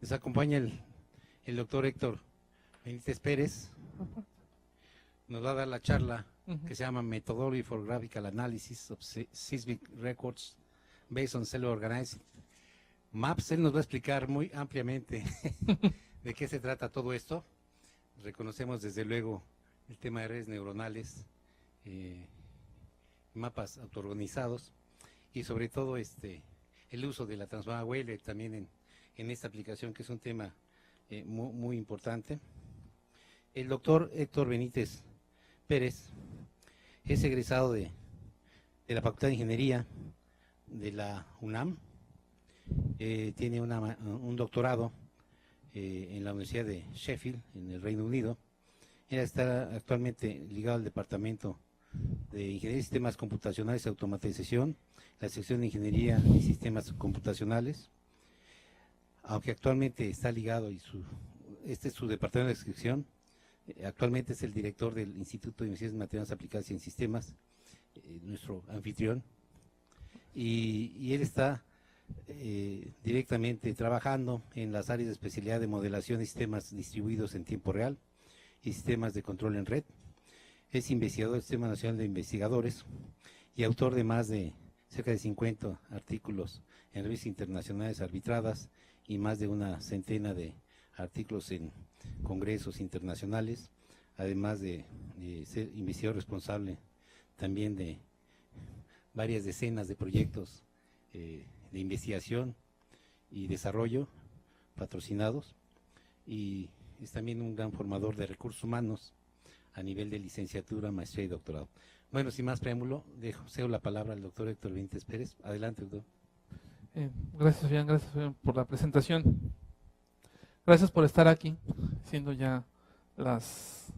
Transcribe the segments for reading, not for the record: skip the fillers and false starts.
Nos acompaña el doctor Héctor Benítez Pérez. Nos va a dar la charla que se llama Methodology for Graphical Analysis of Seismic Records Based on Cellular Organizing Maps. Él nos va a explicar muy ampliamente de qué se trata todo esto. Reconocemos desde luego el tema de redes neuronales, mapas autoorganizados y sobre todo el uso de la transformada Wheeler también en esta aplicación, que es un tema muy importante. El doctor Héctor Benítez Pérez es egresado de la Facultad de Ingeniería de la UNAM, tiene un doctorado en la Universidad de Sheffield, en el Reino Unido. Él está actualmente ligado al Departamento de Ingeniería de Sistemas Computacionales y Automatización, la sección de Ingeniería y Sistemas Computacionales, aunque actualmente está ligado, este es su departamento de inscripción. Actualmente es el director del Instituto de Investigaciones Materiales Aplicadas y en Sistemas, nuestro anfitrión, y él está directamente trabajando en las áreas de especialidad de modelación de sistemas distribuidos en tiempo real y sistemas de control en red. Es investigador del Sistema Nacional de Investigadores y autor de más de cerca de 50 artículos en revistas internacionales arbitradas y más de una centena de artículos en congresos internacionales, además de ser investigador responsable también de varias decenas de proyectos de investigación y desarrollo patrocinados, y es también un gran formador de recursos humanos a nivel de licenciatura, maestría y doctorado. Bueno, sin más preámbulo, cedo la palabra al doctor Héctor Benítez Pérez. Adelante, doctor. Gracias, Fabián, por la presentación. Gracias por estar aquí, siendo ya las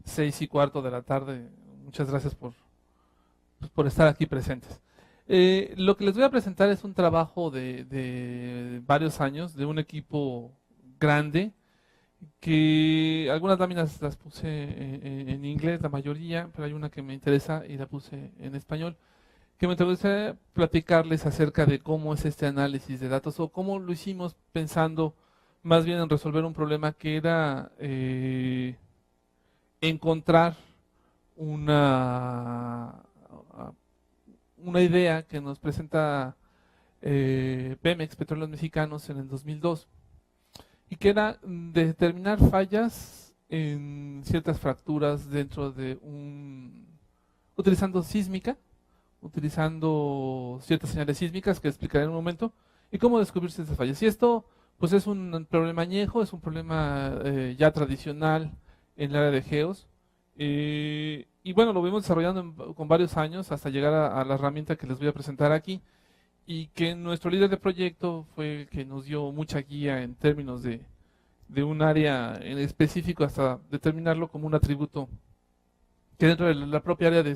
6:15 de la tarde. Muchas gracias por estar aquí presentes. Lo que les voy a presentar es un trabajo de varios años, de un equipo grande, que algunas láminas las puse en inglés, la mayoría, pero hay una que me interesa y la puse en español, que me interesa platicarles acerca de cómo es este análisis de datos, o cómo lo hicimos pensando más bien en resolver un problema que era encontrar una idea que nos presenta Pemex, Petróleos Mexicanos, en el 2002, y que era determinar fallas en ciertas fracturas dentro de utilizando sísmica, utilizando ciertas señales sísmicas que explicaré en un momento, y cómo descubrir esas fallas. Y esto pues es un problema añejo, es un problema ya tradicional en el área de geos, y bueno, lo vimos desarrollando con varios años hasta llegar a la herramienta que les voy a presentar aquí, y que nuestro líder de proyecto fue el que nos dio mucha guía en términos de un área en específico, hasta determinarlo como un atributo que dentro de la propia área de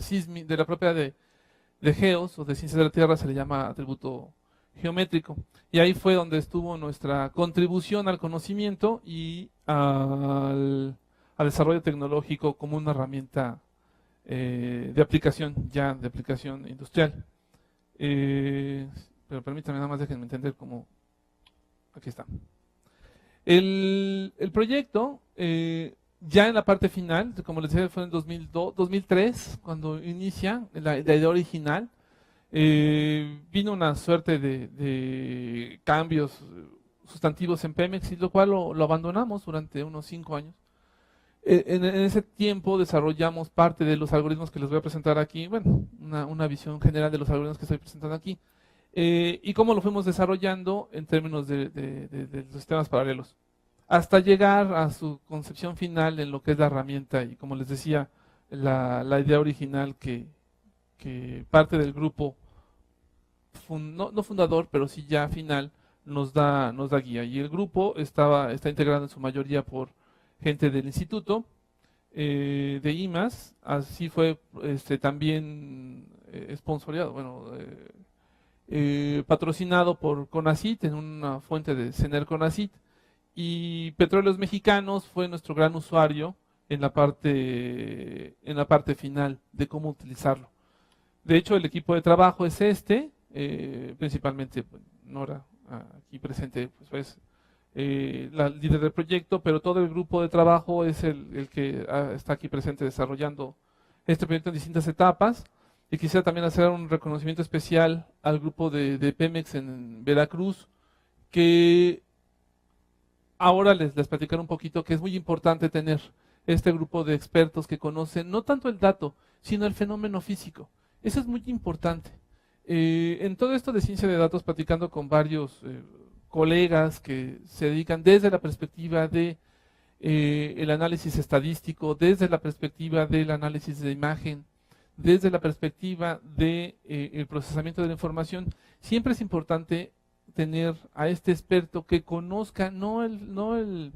geos o de ciencias de la Tierra se le llama atributo geométrico. Y ahí fue donde estuvo nuestra contribución al conocimiento y al desarrollo tecnológico como una herramienta de aplicación industrial. Pero permítanme, nada más déjenme entender cómo. Aquí está. El proyecto, ya en la parte final, como les decía, fue en 2003, cuando inicia la idea original. Vino una suerte de cambios sustantivos en Pemex, y lo cual lo abandonamos durante unos 5 años. En ese tiempo desarrollamos parte de los algoritmos que les voy a presentar aquí, bueno, una visión general de los algoritmos que estoy presentando aquí, y cómo lo fuimos desarrollando en términos de los sistemas paralelos, hasta llegar a su concepción final en lo que es la herramienta, y como les decía, la idea original que parte del grupo, no fundador, pero sí ya final, nos da guía. Y el grupo está integrado en su mayoría por gente del instituto, de IMAS, así fue también sponsoreado, patrocinado por CONACYT, en una fuente de CENER CONACYT, y Petróleos Mexicanos fue nuestro gran usuario en la parte final de cómo utilizarlo. De hecho, el equipo de trabajo es principalmente Nora, aquí presente, pues la líder del proyecto, pero todo el grupo de trabajo es el que está aquí presente desarrollando este proyecto en distintas etapas. Y quisiera también hacer un reconocimiento especial al grupo de Pemex en Veracruz, que ahora les platicaré un poquito que es muy importante tener este grupo de expertos que conocen no tanto el dato, sino el fenómeno físico. Eso es muy importante. En todo esto de ciencia de datos, platicando con varios colegas que se dedican desde la perspectiva de el análisis estadístico, desde la perspectiva del análisis de imagen, desde la perspectiva de el procesamiento de la información, siempre es importante tener a este experto que conozca no el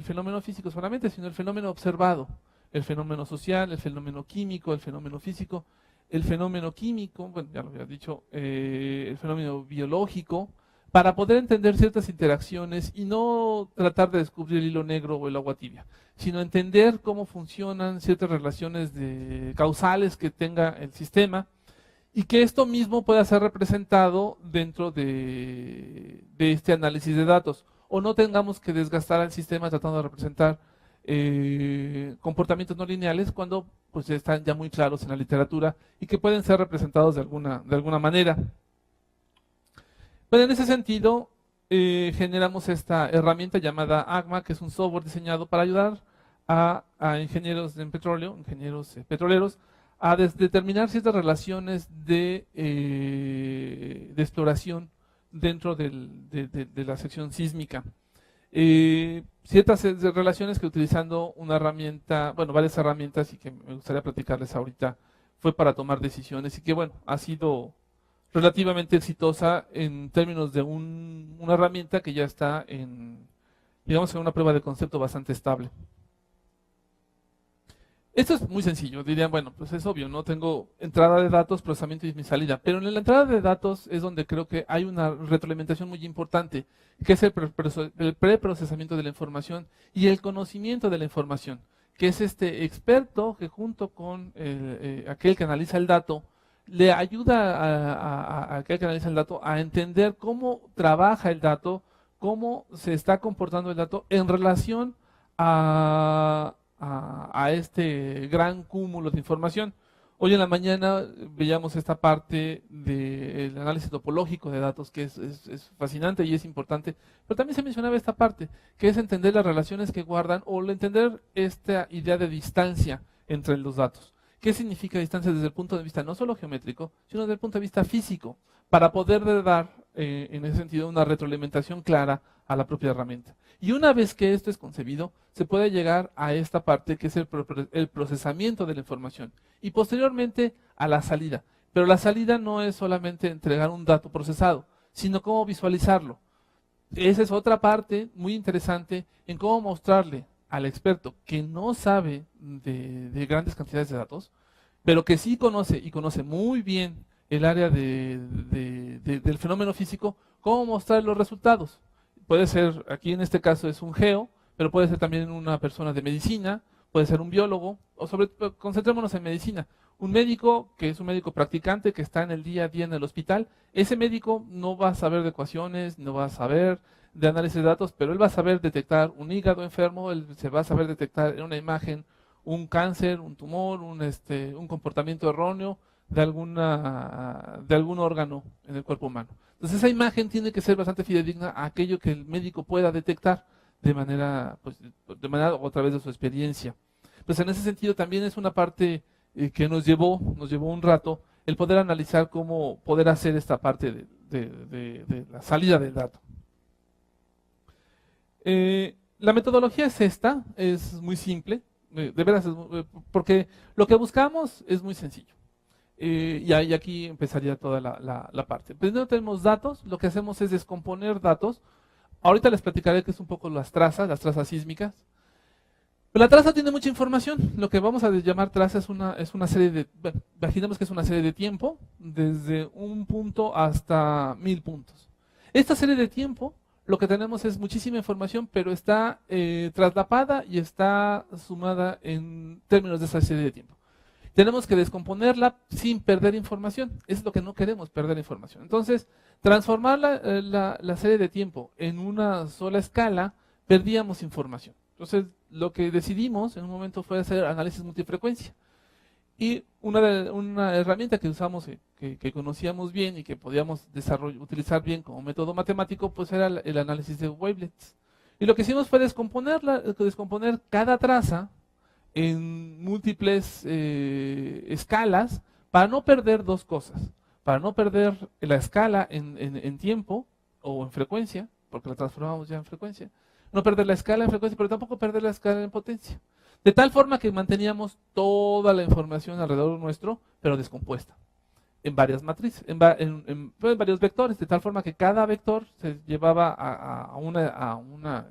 fenómeno físico solamente, sino el fenómeno observado, el fenómeno social, el fenómeno químico, el fenómeno físico, el fenómeno químico, bueno, ya lo había dicho, el fenómeno biológico, para poder entender ciertas interacciones y no tratar de descubrir el hilo negro o el agua tibia, sino entender cómo funcionan ciertas relaciones causales que tenga el sistema y que esto mismo pueda ser representado dentro de este análisis de datos, o no tengamos que desgastar al sistema tratando de representar comportamientos no lineales cuando pues están ya muy claros en la literatura y que pueden ser representados de alguna manera. Bueno, en ese sentido, generamos esta herramienta llamada AGMA, que es un software diseñado para ayudar a ingenieros en petróleo, ingenieros petroleros, a determinar ciertas relaciones de exploración dentro de la sección sísmica. Ciertas relaciones que utilizando una herramienta, bueno, varias herramientas y que me gustaría platicarles ahorita, fue para tomar decisiones y que, bueno, ha sido relativamente exitosa en términos de una herramienta que ya está digamos, en una prueba de concepto bastante estable. Esto es muy sencillo, dirían, bueno, pues es obvio, no tengo entrada de datos, procesamiento y mi salida, pero en la entrada de datos es donde creo que hay una retroalimentación muy importante, que es el preprocesamiento de la información y el conocimiento de la información, que es este experto que junto con aquel que analiza el dato, le ayuda a aquel que analiza el dato a entender cómo trabaja el dato, cómo se está comportando el dato en relación a este gran cúmulo de información. Hoy en la mañana veíamos esta parte del análisis topológico de datos, que es fascinante y es importante, pero también se mencionaba esta parte, que es entender las relaciones que guardan o entender esta idea de distancia entre los datos. ¿Qué significa distancia desde el punto de vista no solo geométrico, sino desde el punto de vista físico? Para poder dar, en ese sentido, una retroalimentación clara a la propia herramienta. Y una vez que esto es concebido, se puede llegar a esta parte que es el procesamiento de la información y posteriormente a la salida. Pero la salida no es solamente entregar un dato procesado, sino cómo visualizarlo. Esa es otra parte muy interesante en cómo mostrarle al experto que no sabe de grandes cantidades de datos, pero que sí conoce y conoce muy bien el área del fenómeno físico, cómo mostrar los resultados. Puede ser, aquí en este caso es un geo, pero puede ser también una persona de medicina, puede ser un biólogo, o concentrémonos en medicina. Un médico que es un médico practicante que está en el día a día en el hospital, ese médico no va a saber de ecuaciones, no va a saber de análisis de datos, pero él va a saber detectar un hígado enfermo, él se va a saber detectar en una imagen un cáncer, un tumor, un comportamiento erróneo de algún órgano en el cuerpo humano. Entonces esa imagen tiene que ser bastante fidedigna a aquello que el médico pueda detectar de manera o a través de su experiencia. Pues en ese sentido también es una parte que nos llevó un rato el poder analizar cómo poder hacer esta parte de la salida del dato. La metodología es esta, es muy simple, de veras, porque lo que buscamos es muy sencillo. Y aquí empezaría toda la parte. Primero tenemos datos, lo que hacemos es descomponer datos. Ahorita les platicaré qué es un poco las trazas sísmicas. Pero la traza tiene mucha información. Lo que vamos a llamar traza es una serie de, bueno, imaginemos que es una serie de tiempo, desde un punto hasta 1000 puntos. Esta serie de tiempo, lo que tenemos es muchísima información, pero está traslapada y está sumada en términos de esa serie de tiempo. tenemos que descomponerla sin perder información. Eso es lo que no queremos, perder información. Entonces, transformar la serie de tiempo en una sola escala, perdíamos información. Entonces, lo que decidimos en un momento fue hacer análisis multifrecuencia. Y una herramienta que usamos, que conocíamos bien y que podíamos utilizar bien como método matemático, pues era el análisis de wavelets. Y lo que hicimos fue descomponer cada traza en múltiples escalas para no perder dos cosas. Para no perder la escala en tiempo o en frecuencia, porque la transformamos ya en frecuencia. No perder la escala en frecuencia, pero tampoco perder la escala en potencia. De tal forma que manteníamos toda la información alrededor nuestro, pero descompuesta en varias matrices, en varios vectores, de tal forma que cada vector se llevaba a un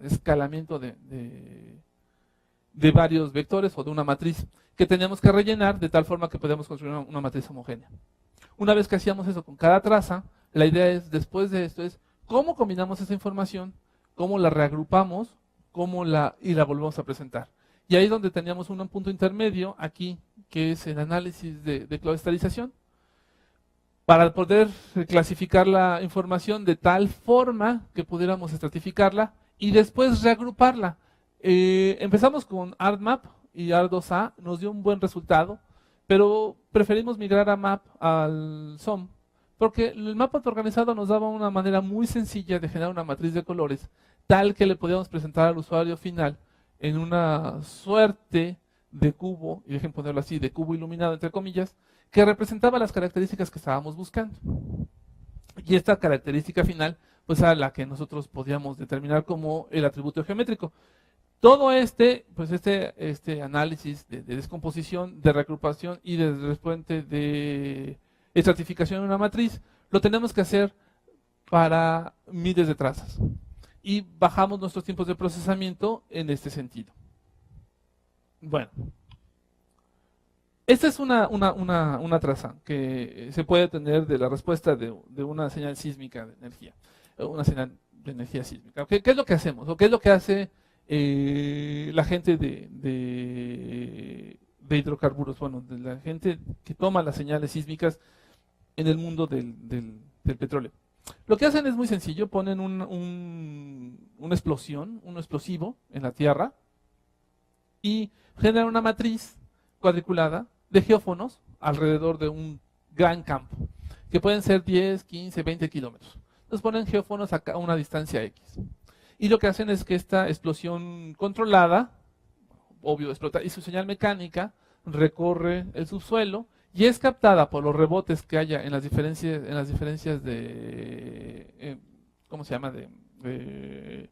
escalamiento de varios vectores o de una matriz que teníamos que rellenar de tal forma que podíamos construir una matriz homogénea. Una vez que hacíamos eso con cada traza, la idea es, después de esto, es cómo combinamos esa información, cómo la reagrupamos, y la volvemos a presentar. Y ahí es donde teníamos un punto intermedio aquí, que es el análisis de clusterización, para poder clasificar la información de tal forma que pudiéramos estratificarla y después reagruparla. Empezamos con ArtMap y Art2A, nos dio un buen resultado, pero preferimos migrar al SOM, porque el mapa autoorganizado nos daba una manera muy sencilla de generar una matriz de colores, tal que le podíamos presentar al usuario final en una suerte de cubo, y dejen ponerlo así, de cubo iluminado entre comillas, que representaba las características que estábamos buscando. Y esta característica final, pues era la que nosotros podíamos determinar como el atributo geométrico. Todo este análisis de descomposición, de reagrupación y de estratificación en una matriz, lo tenemos que hacer para miles de trazas. Y bajamos nuestros tiempos de procesamiento en este sentido. Bueno, esta es una traza que se puede tener de la respuesta de una señal sísmica de energía, una señal de energía sísmica. ¿Qué es lo que hacemos? ¿O qué es lo que hace la gente de hidrocarburos? Bueno, de la gente que toma las señales sísmicas en el mundo del petróleo. Lo que hacen es muy sencillo, ponen una explosión, un explosivo en la tierra y generan una matriz cuadriculada de geófonos alrededor de un gran campo, que pueden ser 10, 15, 20 kilómetros. Entonces ponen geófonos a una distancia X. Y lo que hacen es que esta explosión controlada, obvio, explota, y su señal mecánica recorre el subsuelo y es captada por los rebotes que haya en las diferencias de, ¿cómo se llama? De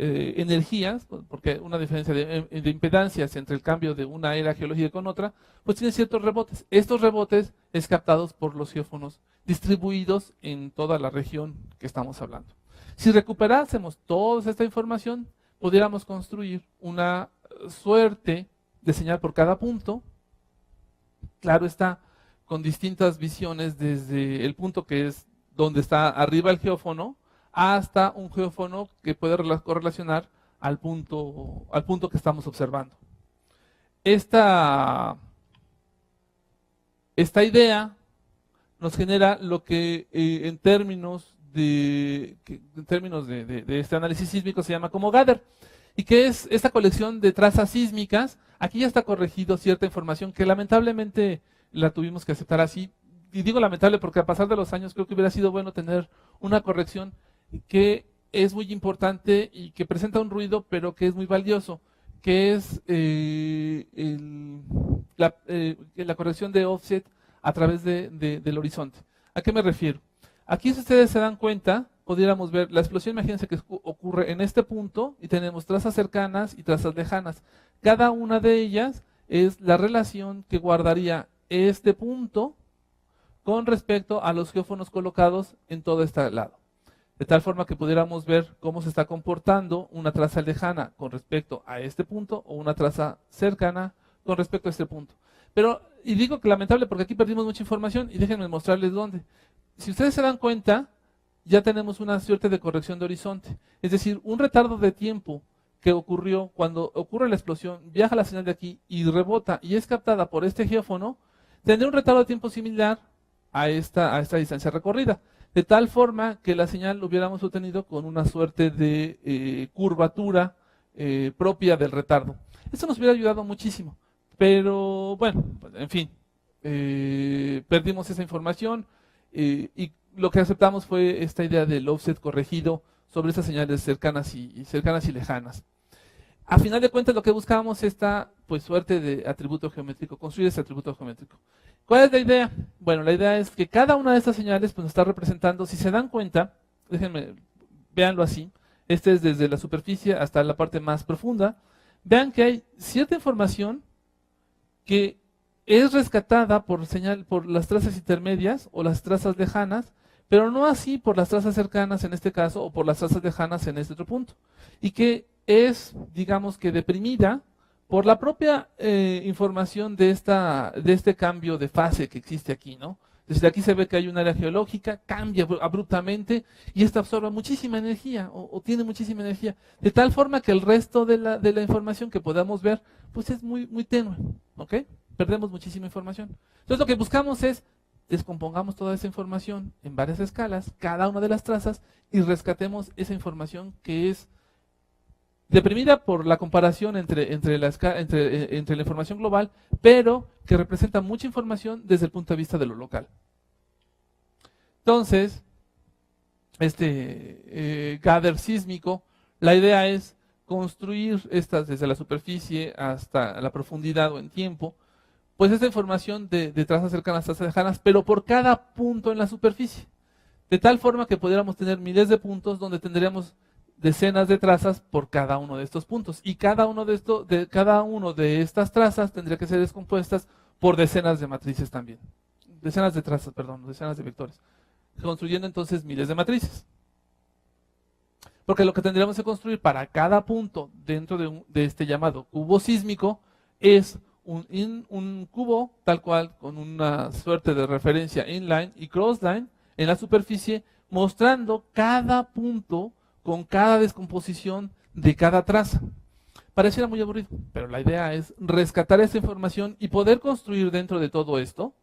energías, porque una diferencia de impedancias entre el cambio de una era geológica con otra, pues tiene ciertos rebotes. Estos rebotes es captados por los geófonos distribuidos en toda la región que estamos hablando. Si recuperásemos toda esta información, pudiéramos construir una suerte de señal por cada punto. Claro está, con distintas visiones desde el punto que es donde está arriba el geófono hasta un geófono que puede correlacionar al punto que estamos observando. Esta idea nos genera lo que en términos de este análisis sísmico se llama como gather, y que es esta colección de trazas sísmicas. Aquí ya está corregido cierta información que lamentablemente la tuvimos que aceptar así, y digo lamentable porque a pasar de los años creo que hubiera sido bueno tener una corrección que es muy importante y que presenta un ruido, pero que es muy valioso, que es la corrección de offset a través del horizonte. ¿A qué me refiero? Aquí, si ustedes se dan cuenta, pudiéramos ver la explosión. Imagínense que ocurre en este punto y tenemos trazas cercanas y trazas lejanas. Cada una de ellas es la relación que guardaría este punto con respecto a los geófonos colocados en todo este lado. De tal forma que pudiéramos ver cómo se está comportando una traza lejana con respecto a este punto o una traza cercana con respecto a este punto. Pero, y digo que lamentable porque aquí perdimos mucha información, y déjenme mostrarles dónde. Si ustedes se dan cuenta, ya tenemos una suerte de corrección de horizonte. Es decir, un retardo de tiempo que ocurrió cuando ocurre la explosión, viaja la señal de aquí y rebota y es captada por este geófono, tendría un retardo de tiempo similar a esta distancia recorrida, de tal forma que la señal lo hubiéramos obtenido con una suerte de curvatura propia del retardo. Esto nos hubiera ayudado muchísimo, pero bueno, en fin, perdimos esa información y lo que aceptamos fue esta idea del offset corregido sobre estas señales cercanas y lejanas. A final de cuentas, lo que buscábamos es esta suerte de atributo geométrico, construir ese atributo geométrico. ¿Cuál es la idea? Bueno, la idea es que cada una de estas señales nos está representando, si se dan cuenta, déjenme, véanlo así, este es desde la superficie hasta la parte más profunda, vean que hay cierta información que es rescatada por las trazas intermedias o las trazas lejanas, pero no así por las trazas cercanas en este caso o por las trazas lejanas en este otro punto. Y que es, digamos que deprimida por la propia información de este cambio de fase que existe aquí, ¿no? Desde aquí se ve que hay un área geológica, cambia abruptamente y esta absorbe muchísima energía o tiene muchísima energía, de tal forma que el resto de la información que podamos ver, pues es muy, muy tenue, ¿ok? Perdemos muchísima información. Entonces lo que buscamos es descompongamos toda esa información en varias escalas, cada una de las trazas, y rescatemos esa información que es deprimida por la comparación entre la información global, pero que representa mucha información desde el punto de vista de lo local. Entonces, gather sísmico, la idea es construir estas desde la superficie hasta la profundidad o en tiempo, pues esta información de trazas cercanas, trazas lejanas, pero por cada punto en la superficie, de tal forma que pudiéramos tener miles de puntos donde tendríamos decenas de trazas por cada uno de estos puntos, y cada uno de estas trazas tendría que ser descompuestas por decenas de matrices también, decenas de vectores, construyendo entonces miles de matrices. Porque lo que tendríamos que construir para cada punto dentro de este llamado cubo sísmico es un cubo tal cual con una suerte de referencia inline y crossline en la superficie, mostrando cada punto con cada descomposición de cada traza. Pareciera muy aburrido, pero la idea es rescatar esta información y poder construir dentro de todo esto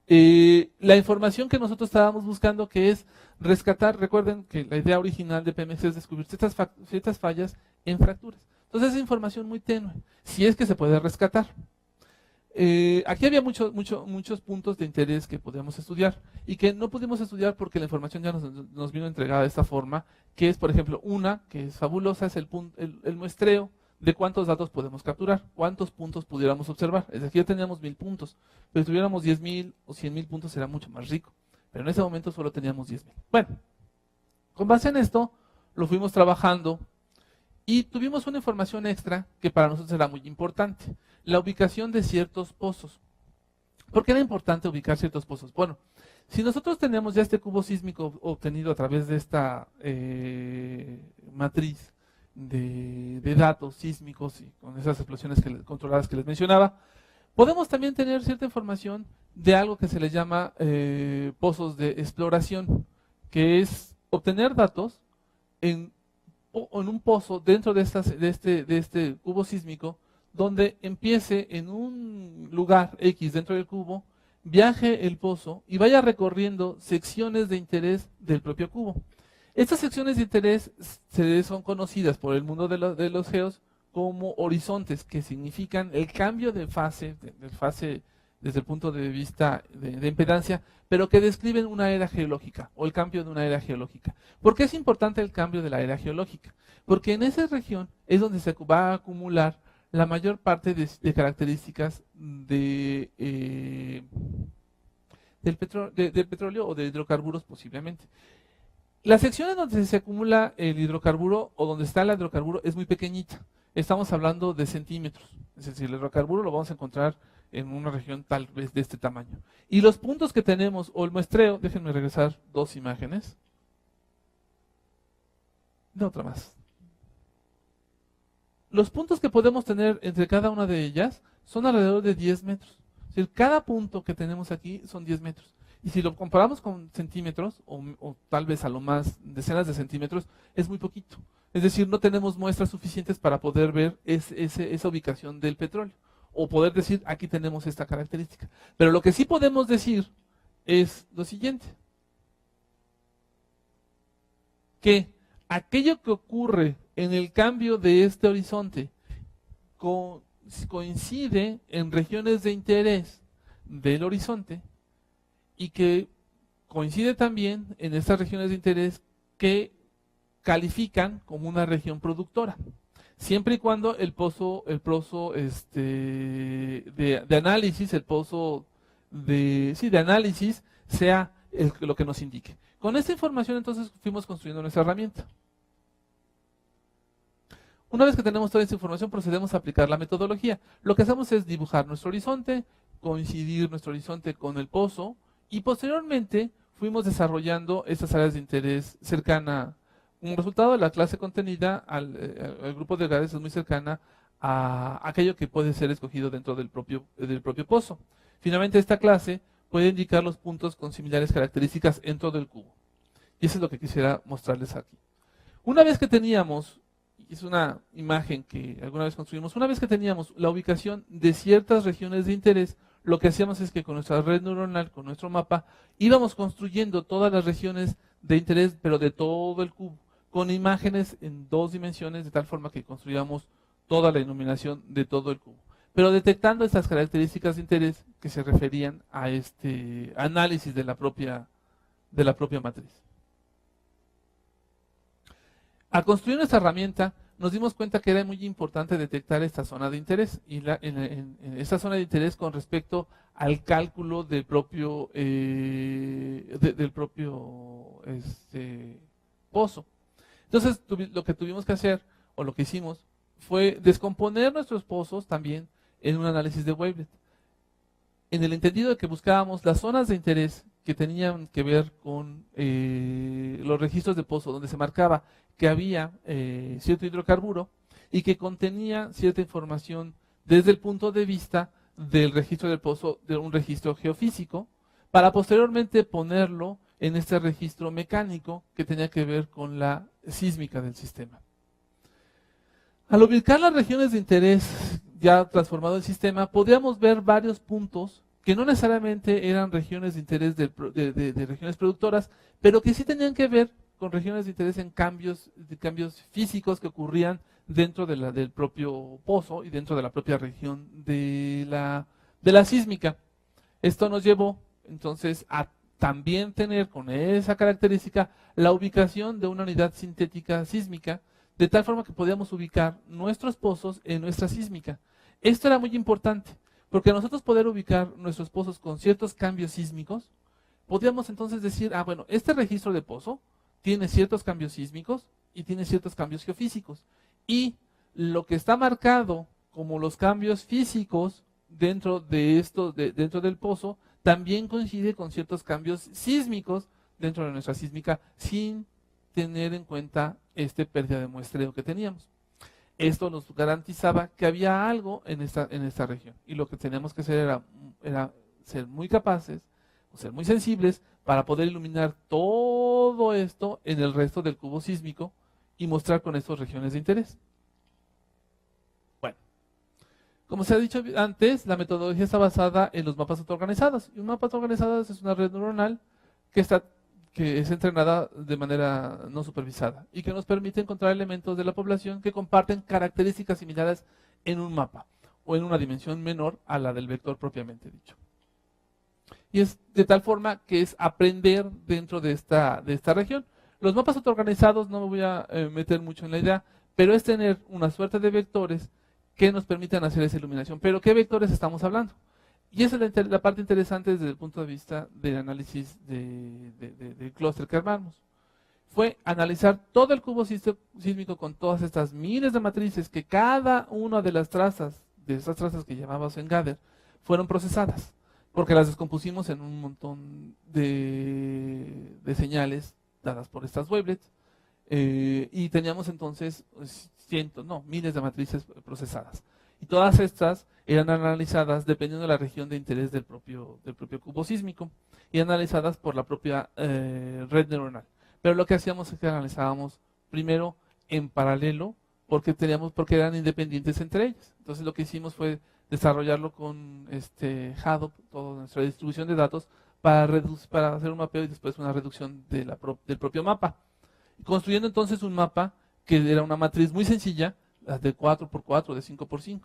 la información que nosotros estábamos buscando, que es rescatar. Recuerden que la idea original de PMX es descubrir ciertas fallas en fracturas. Entonces es información muy tenue, si es que se puede rescatar. Aquí había muchos puntos de interés que podíamos estudiar y que no pudimos estudiar porque la información ya nos vino entregada de esta forma, que es, por ejemplo, una que es fabulosa, es el muestreo de cuántos datos podemos capturar, cuántos puntos pudiéramos observar. Es decir, ya teníamos 1000 puntos, pero si tuviéramos 10,000 o 100,000 puntos será mucho más rico, pero en ese momento solo teníamos 10,000. Bueno, con base en esto lo fuimos trabajando y tuvimos una información extra que para nosotros era muy importante: la ubicación de ciertos pozos. ¿Por qué era importante ubicar ciertos pozos? Bueno, si nosotros tenemos ya este cubo sísmico obtenido a través de esta matriz de datos sísmicos y con esas explosiones controladas que les mencionaba, podemos también tener cierta información de algo que se le llama pozos de exploración, que es obtener datos en un pozo dentro de este cubo sísmico, donde empiece en un lugar X dentro del cubo, viaje el pozo y vaya recorriendo secciones de interés del propio cubo. Estas secciones de interés son conocidas por el mundo de los geos como horizontes, que significan el cambio de fase desde el punto de vista de impedancia, pero que describen una era geológica o el cambio de una era geológica. ¿Por qué es importante el cambio de la era geológica? Porque en esa región es donde se va a acumular la mayor parte de características del petróleo o de hidrocarburos posiblemente. La sección en donde se acumula el hidrocarburo o donde está el hidrocarburo es muy pequeñita. Estamos hablando de centímetros. Es decir, el hidrocarburo lo vamos a encontrar en una región tal vez de este tamaño. Y los puntos que tenemos, o el muestreo, déjenme regresar 2 imágenes. De otra más. Los puntos que podemos tener entre cada una de ellas son alrededor de 10 metros. Es decir, cada punto que tenemos aquí son 10 metros. Y si lo comparamos con centímetros, o tal vez a lo más decenas de centímetros, es muy poquito. Es decir, no tenemos muestras suficientes para poder ver esa ubicación del petróleo o poder decir, aquí tenemos esta característica. Pero lo que sí podemos decir es lo siguiente, que aquello que ocurre en el cambio de este horizonte coincide en regiones de interés del horizonte y que coincide también en estas regiones de interés que califican como una región productora, siempre y cuando el pozo de análisis, el pozo de análisis sea lo que nos indique. Con esta información entonces fuimos construyendo nuestra herramienta. Una vez que tenemos toda esta información, procedemos a aplicar la metodología. Lo que hacemos es dibujar nuestro horizonte, coincidir nuestro horizonte con el pozo y posteriormente fuimos desarrollando estas áreas de interés cercana. Un resultado de la clase contenida al grupo de grades es muy cercana a aquello que puede ser escogido dentro del propio pozo. Finalmente, esta clase puede indicar los puntos con similares características en todo el cubo. Y eso es lo que quisiera mostrarles aquí. Una vez que teníamos, y es una imagen que alguna vez construimos, una vez que teníamos la ubicación de ciertas regiones de interés, lo que hacíamos es que con nuestra red neuronal, con nuestro mapa, íbamos construyendo todas las regiones de interés, pero de todo el cubo, con imágenes en 2 dimensiones, de tal forma que construíamos toda la iluminación de todo el cubo, pero detectando estas características de interés que se referían a este análisis de la propia matriz. Al construir nuestra herramienta, nos dimos cuenta que era muy importante detectar esta zona de interés, y en esta zona de interés con respecto al cálculo del propio pozo. Entonces, lo que tuvimos que hacer, o lo que hicimos, fue descomponer nuestros pozos también en un análisis de wavelet. En el entendido de que buscábamos las zonas de interés que tenían que ver con los registros de pozo, donde se marcaba que había cierto hidrocarburo y que contenía cierta información desde el punto de vista del registro del pozo, de un registro geofísico, para posteriormente ponerlo en este registro mecánico que tenía que ver con la sísmica del sistema. Al ubicar las regiones de interés ya transformado el sistema, podríamos ver varios puntos que no necesariamente eran regiones de interés de regiones productoras, pero que sí tenían que ver con regiones de interés en cambios físicos que ocurrían dentro del propio pozo y dentro de la propia región de la sísmica. Esto nos llevó entonces a también tener con esa característica la ubicación de una unidad sintética sísmica, de tal forma que podíamos ubicar nuestros pozos en nuestra sísmica. Esto era muy importante, porque nosotros poder ubicar nuestros pozos con ciertos cambios sísmicos, podíamos entonces decir, bueno, este registro de pozo tiene ciertos cambios sísmicos y tiene ciertos cambios geofísicos. Y lo que está marcado como los cambios físicos dentro del pozo, también coincide con ciertos cambios sísmicos dentro de nuestra sísmica, sin tener en cuenta pérdida de muestreo que teníamos. Esto nos garantizaba que había algo en esta región, y lo que teníamos que hacer era ser muy capaces, o ser muy sensibles, para poder iluminar todo esto en el resto del cubo sísmico y mostrar con estas regiones de interés. Bueno, como se ha dicho antes, la metodología está basada en los mapas autoorganizados. Y un mapa autoorganizado es una red neuronal que es entrenada de manera no supervisada y que nos permite encontrar elementos de la población que comparten características similares en un mapa o en una dimensión menor a la del vector propiamente dicho. Y es de tal forma que es aprender dentro de esta región. Los mapas autoorganizados, no me voy a meter mucho en la idea, pero es tener una suerte de vectores que nos permitan hacer esa iluminación. ¿Pero qué vectores estamos hablando? Y esa es la parte interesante desde el punto de vista del análisis del clúster que armamos. Fue analizar todo el cubo sísmico con todas estas miles de matrices que cada una de esas trazas que llamamos en Gather, fueron procesadas, porque las descompusimos en un montón de señales dadas por estas wavelets, y teníamos entonces miles de matrices procesadas. Y todas estas eran analizadas dependiendo de la región de interés del propio cubo sísmico y analizadas por la propia red neuronal. Pero lo que hacíamos es que analizábamos primero en paralelo porque eran independientes entre ellas. Entonces lo que hicimos fue desarrollarlo con Hadoop, toda nuestra distribución de datos, para hacer un mapeo y después una reducción del propio mapa. Construyendo entonces un mapa que era una matriz muy sencilla, de 4x4, de 5x5.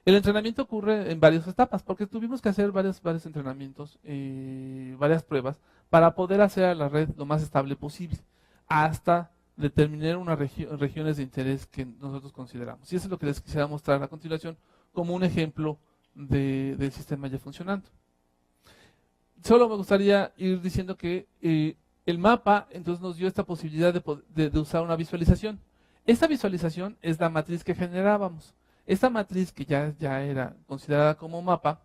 El entrenamiento ocurre en varias etapas, porque tuvimos que hacer varios entrenamientos, varias pruebas, para poder hacer a la red lo más estable posible, hasta determinar unas regiones de interés que nosotros consideramos. Y eso es lo que les quisiera mostrar a continuación como un ejemplo del sistema ya funcionando. Solo me gustaría ir diciendo que el mapa entonces nos dio esta posibilidad de usar una visualización. Esta visualización es la matriz que generábamos. Esta matriz que ya era considerada como mapa,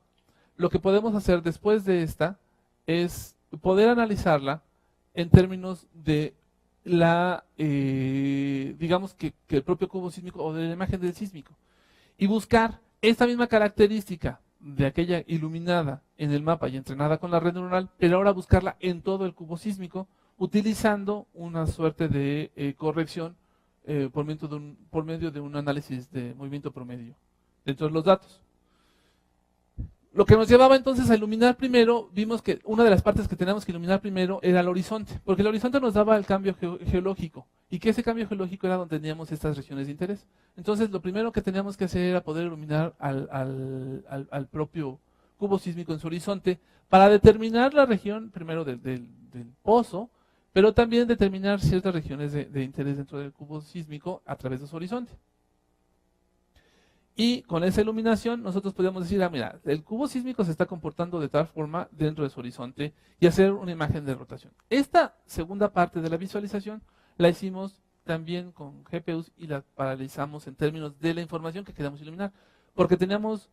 lo que podemos hacer después de esta es poder analizarla en términos de digamos que el propio cubo sísmico o de la imagen del sísmico, y buscar esta misma característica de aquella iluminada en el mapa y entrenada con la red neuronal, pero ahora buscarla en todo el cubo sísmico, utilizando una suerte de corrección por medio de un análisis de movimiento promedio dentro de los datos. Lo que nos llevaba entonces a iluminar primero, vimos que una de las partes que teníamos que iluminar primero era el horizonte, porque el horizonte nos daba el cambio geológico, y que ese cambio geológico era donde teníamos estas regiones de interés. Entonces lo primero que teníamos que hacer era poder iluminar al propio cubo sísmico en su horizonte, para determinar la región primero del pozo, pero también determinar ciertas regiones de interés dentro del cubo sísmico a través de su horizonte. Y con esa iluminación nosotros podíamos decir, mira, el cubo sísmico se está comportando de tal forma dentro de su horizonte, y hacer una imagen de rotación. Esta segunda parte de la visualización la hicimos también con GPUs y la paralizamos en términos de la información que queremos iluminar, porque teníamos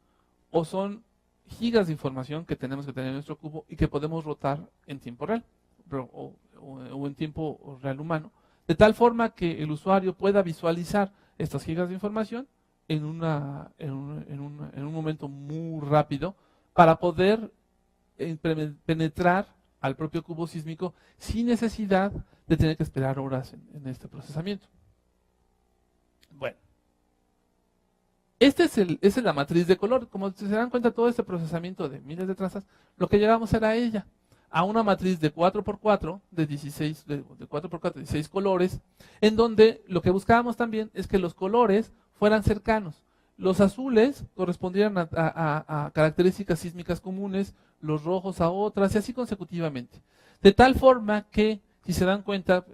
o son gigas de información que tenemos que tener en nuestro cubo y que podemos rotar en tiempo real o en tiempo real humano, de tal forma que el usuario pueda visualizar estas gigas de información en un momento muy rápido, para poder penetrar al propio cubo sísmico sin necesidad de tener que esperar horas en este procesamiento. Bueno, esa es la matriz de color. Como se dan cuenta, todo este procesamiento de miles de trazas, lo que llegamos era a una matriz de 4x4, de 4x4, 16 colores, en donde lo que buscábamos también es que los colores fueran cercanos. Los azules correspondían a características sísmicas comunes, los rojos a otras, y así consecutivamente. De tal forma que, si se dan cuenta,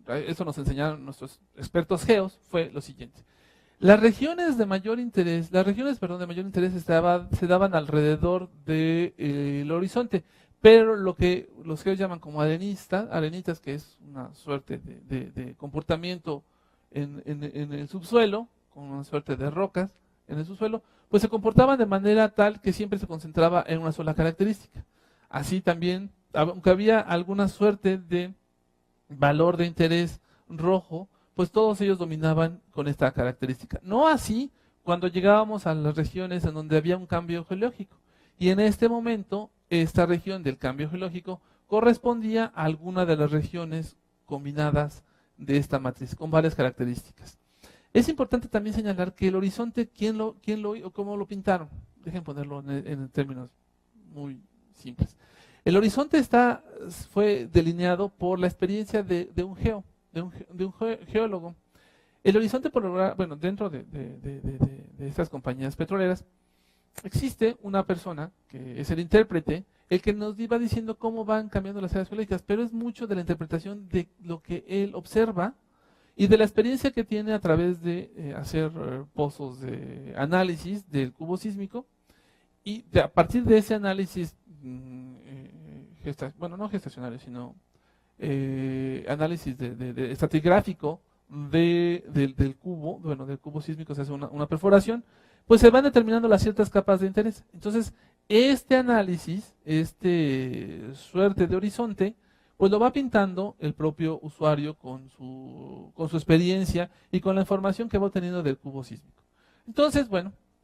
eso nos enseñaron nuestros expertos geos, fue lo siguiente. Las regiones de mayor interés, se daban alrededor del horizonte, pero lo que los geos llaman como arenitas, que es una suerte de comportamiento en el subsuelo, con una suerte de rocas en el subsuelo, pues se comportaban de manera tal que siempre se concentraba en una sola característica. Así también, aunque había alguna suerte de valor de interés rojo, pues todos ellos dominaban con esta característica. No así cuando llegábamos a las regiones en donde había un cambio geológico. Y en este momento, esta región del cambio geológico correspondía a alguna de las regiones combinadas de esta matriz, con varias características. Es importante también señalar que el horizonte, ¿cómo lo pintaron? Dejen ponerlo en términos muy simples. El horizonte fue delineado por la experiencia de un geólogo. El horizonte, dentro de estas compañías petroleras, existe una persona que es el intérprete, el que nos iba diciendo cómo van cambiando las áreas geológicas, pero es mucho de la interpretación de lo que él observa y de la experiencia que tiene a través de hacer pozos de análisis del cubo sísmico, y a partir de ese análisis, no gestacionario, sino análisis de estratigráfico del cubo sísmico, se hace una perforación, pues se van determinando las ciertas capas de interés. Entonces, este análisis, suerte de horizonte, pues lo va pintando el propio usuario con su experiencia y con la información que va obteniendo del cubo sísmico. Entonces,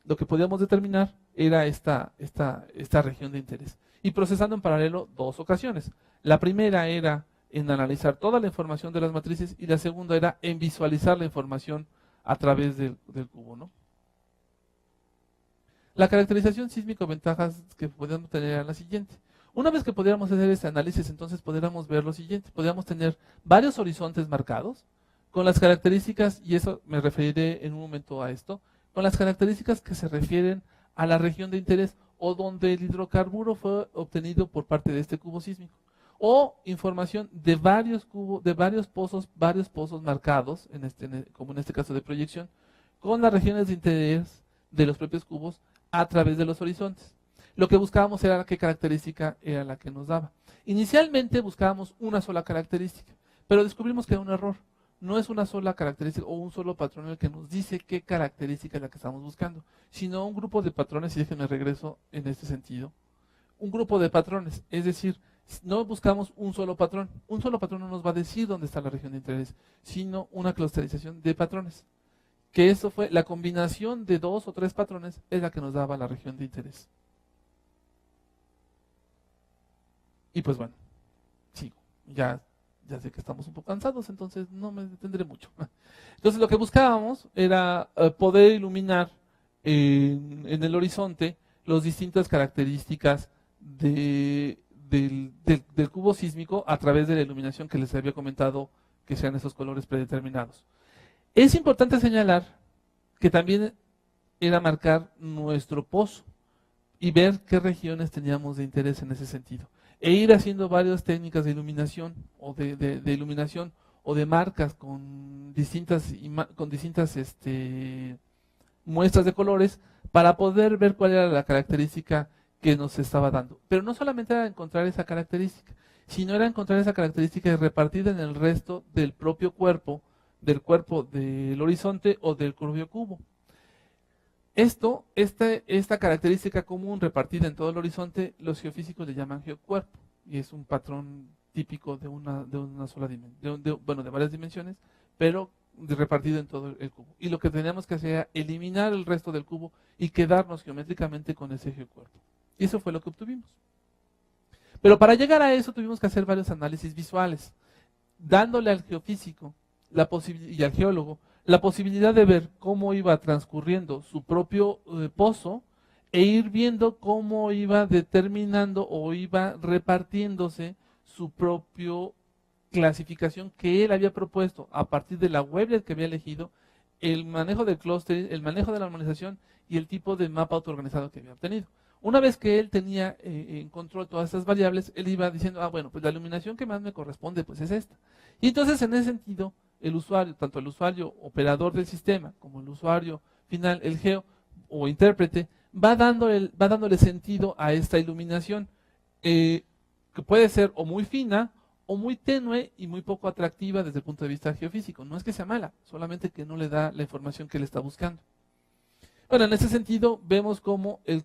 lo que podíamos determinar era esta región de interés. Y procesando en paralelo dos ocasiones. La primera era en analizar toda la información de las matrices y la segunda era en visualizar la información a través del cubo, ¿no? La caracterización sísmica o ventajas que podíamos tener era la siguiente. Una vez que pudiéramos hacer este análisis, entonces podríamos ver lo siguiente. Podríamos tener varios horizontes marcados con las características, y eso me referiré en un momento a esto, con las características que se refieren a la región de interés o donde el hidrocarburo fue obtenido por parte de este cubo sísmico. O información de varios varios pozos marcados, como en este caso de proyección, con las regiones de interés de los propios cubos a través de los horizontes. Lo que buscábamos era qué característica era la que nos daba. Inicialmente buscábamos una sola característica, pero descubrimos que era un error. No es una sola característica o un solo patrón el que nos dice qué característica es la que estamos buscando, sino un grupo de patrones, y déjenme regreso en este sentido. Un grupo de patrones, es decir, no buscamos un solo patrón. Un solo patrón no nos va a decir dónde está la región de interés, sino una clusterización de patrones. Que eso fue la combinación de 2 o 3 patrones es la que nos daba la región de interés. Y pues bueno, sigo. Ya sé que estamos un poco cansados, entonces no me detendré mucho. Entonces lo que buscábamos era poder iluminar en el horizonte las distintas características del cubo sísmico a través de la iluminación que les había comentado, que sean esos colores predeterminados. Es importante señalar que también era marcar nuestro pozo y ver qué regiones teníamos de interés en ese sentido. E ir haciendo varias técnicas de iluminación o de iluminación o de marcas con distintas muestras de colores para poder ver cuál era la característica que nos estaba dando. Pero no solamente era encontrar esa característica, sino era encontrar esa característica repartida en el resto del propio cuerpo, del cuerpo del horizonte o del propio cubo. Esta característica común repartida en todo el horizonte, los geofísicos le llaman geocuerpo, y es un patrón típico de una sola dimensión, de varias dimensiones, pero repartido en todo el cubo. Y lo que teníamos que hacer era eliminar el resto del cubo y quedarnos geométricamente con ese geocuerpo. Y eso fue lo que obtuvimos. Pero para llegar a eso tuvimos que hacer varios análisis visuales, dándole al geofísico y al geólogo la posibilidad de ver cómo iba transcurriendo su propio pozo e ir viendo cómo iba determinando o iba repartiéndose su propio clasificación que él había propuesto a partir de la wavelet que había elegido, el manejo del clustering, el manejo de la armonización y el tipo de mapa autoorganizado que había obtenido. Una vez que él tenía en control todas estas variables, él iba diciendo, bueno, pues la iluminación que más me corresponde pues es esta. Y entonces en ese sentido, el usuario, tanto el usuario operador del sistema como el usuario final, el geo o intérprete, va dándole sentido a esta iluminación, que puede ser o muy fina o muy tenue y muy poco atractiva desde el punto de vista geofísico. No es que sea mala, solamente que no le da la información que él está buscando. Bueno, en ese sentido vemos cómo el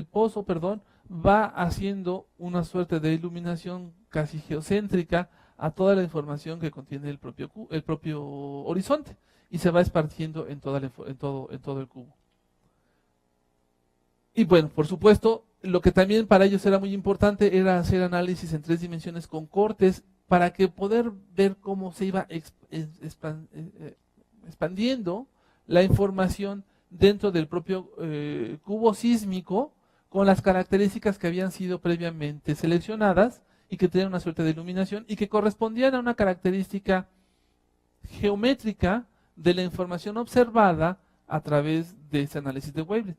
pozo, va haciendo una suerte de iluminación casi geocéntrica a toda la información que contiene el propio horizonte y se va esparciendo en todo el cubo. Y bueno, por supuesto, lo que también para ellos era muy importante era hacer análisis en 3 dimensiones con cortes para que poder ver cómo se iba expandiendo la información dentro del propio cubo sísmico con las características que habían sido previamente seleccionadas y que tenían una suerte de iluminación y que correspondían a una característica geométrica de la información observada a través de ese análisis de wavelets.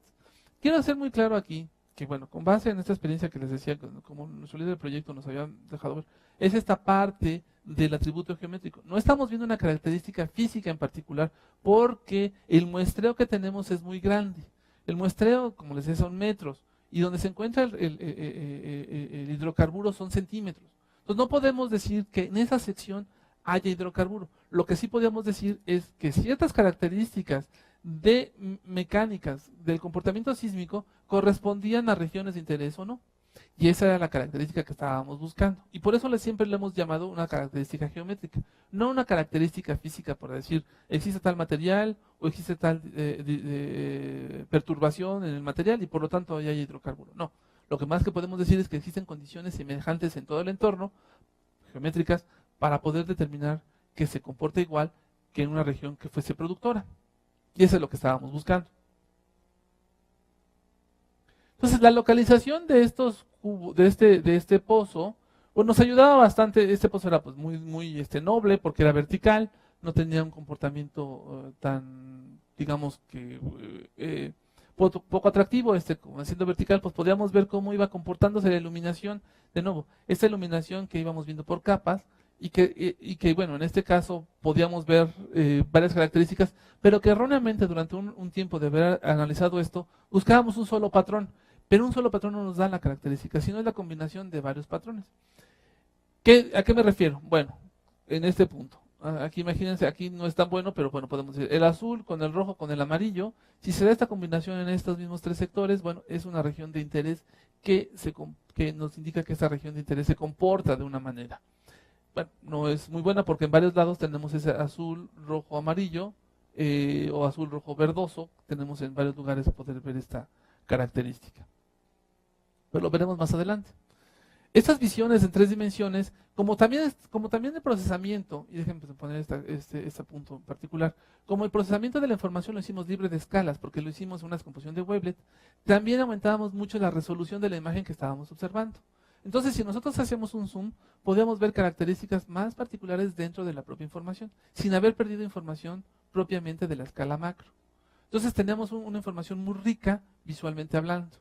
Quiero hacer muy claro aquí que, bueno, con base en esta experiencia que les decía, como nuestro líder del proyecto nos había dejado ver, es esta parte del atributo geométrico. No estamos viendo una característica física en particular porque el muestreo que tenemos es muy grande. El muestreo, como les decía, son metros y donde se encuentra el hidrocarburo son centímetros. Entonces no podemos decir que en esa sección haya hidrocarburo. Lo que sí podemos decir es que ciertas características de mecánicas del comportamiento sísmico correspondían a regiones de interés o no. Y esa era la característica que estábamos buscando. Y por eso siempre le hemos llamado una característica geométrica, no una característica física, por decir, existe tal material o existe tal perturbación en el material y por lo tanto hay hidrocarburo. No, lo que más que podemos decir es que existen condiciones semejantes en todo el entorno geométricas para poder determinar que se comporta igual que en una región que fuese productora. Y eso es lo que estábamos buscando. Entonces, la localización de estos cubos, de este pozo, pues nos ayudaba bastante. Este pozo era pues muy noble porque era vertical, no tenía un comportamiento tan, digamos que poco atractivo. Como siendo vertical, pues podíamos ver cómo iba comportándose la iluminación. De nuevo, esta iluminación que íbamos viendo por capas y que bueno, en este caso podíamos ver varias características, pero que erróneamente durante un tiempo de haber analizado esto, buscábamos un solo patrón, pero un solo patrón no nos da la característica, sino es la combinación de varios patrones. ¿A qué me refiero? Bueno, en este punto. Aquí imagínense, aquí no es tan bueno, pero bueno, podemos decir el azul con el rojo con el amarillo. Si se da esta combinación en estos mismos tres sectores, bueno, es una región de interés que nos indica que esta región de interés se comporta de una manera. Bueno, no es muy buena porque en varios lados tenemos ese azul, rojo, amarillo o azul, rojo, verdoso. Tenemos en varios lugares poder ver esta característica. Pero lo veremos más adelante. Estas visiones en 3 dimensiones, como también el procesamiento, y déjenme poner este punto en particular, como el procesamiento de la información lo hicimos libre de escalas, porque lo hicimos en una descomposición de wavelet, también aumentábamos mucho la resolución de la imagen que estábamos observando. Entonces, si nosotros hacemos un zoom, podíamos ver características más particulares dentro de la propia información, sin haber perdido información propiamente de la escala macro. Entonces, teníamos una información muy rica visualmente hablando.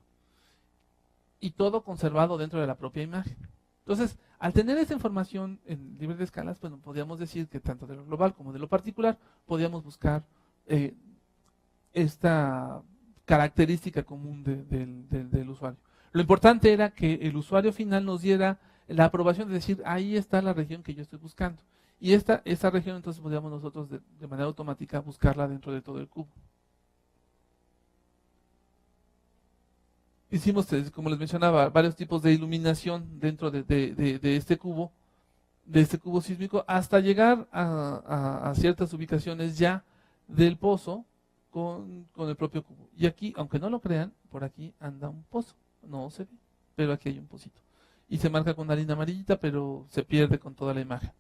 Y todo conservado dentro de la propia imagen. Entonces, al tener esta información en libre de escalas, bueno, podíamos decir que tanto de lo global como de lo particular, podíamos buscar esta característica común del usuario. Lo importante era que el usuario final nos diera la aprobación de decir, ahí está la región que yo estoy buscando. Y esta región entonces podíamos nosotros de manera automática buscarla dentro de todo el cubo. Hicimos, como les mencionaba, varios tipos de iluminación dentro de este cubo sísmico, hasta llegar a ciertas ubicaciones ya del pozo con el propio cubo. Y aquí, aunque no lo crean, por aquí anda un pozo. No se ve, pero aquí hay un pocito. Y se marca con una línea amarillita, pero se pierde con toda la imagen.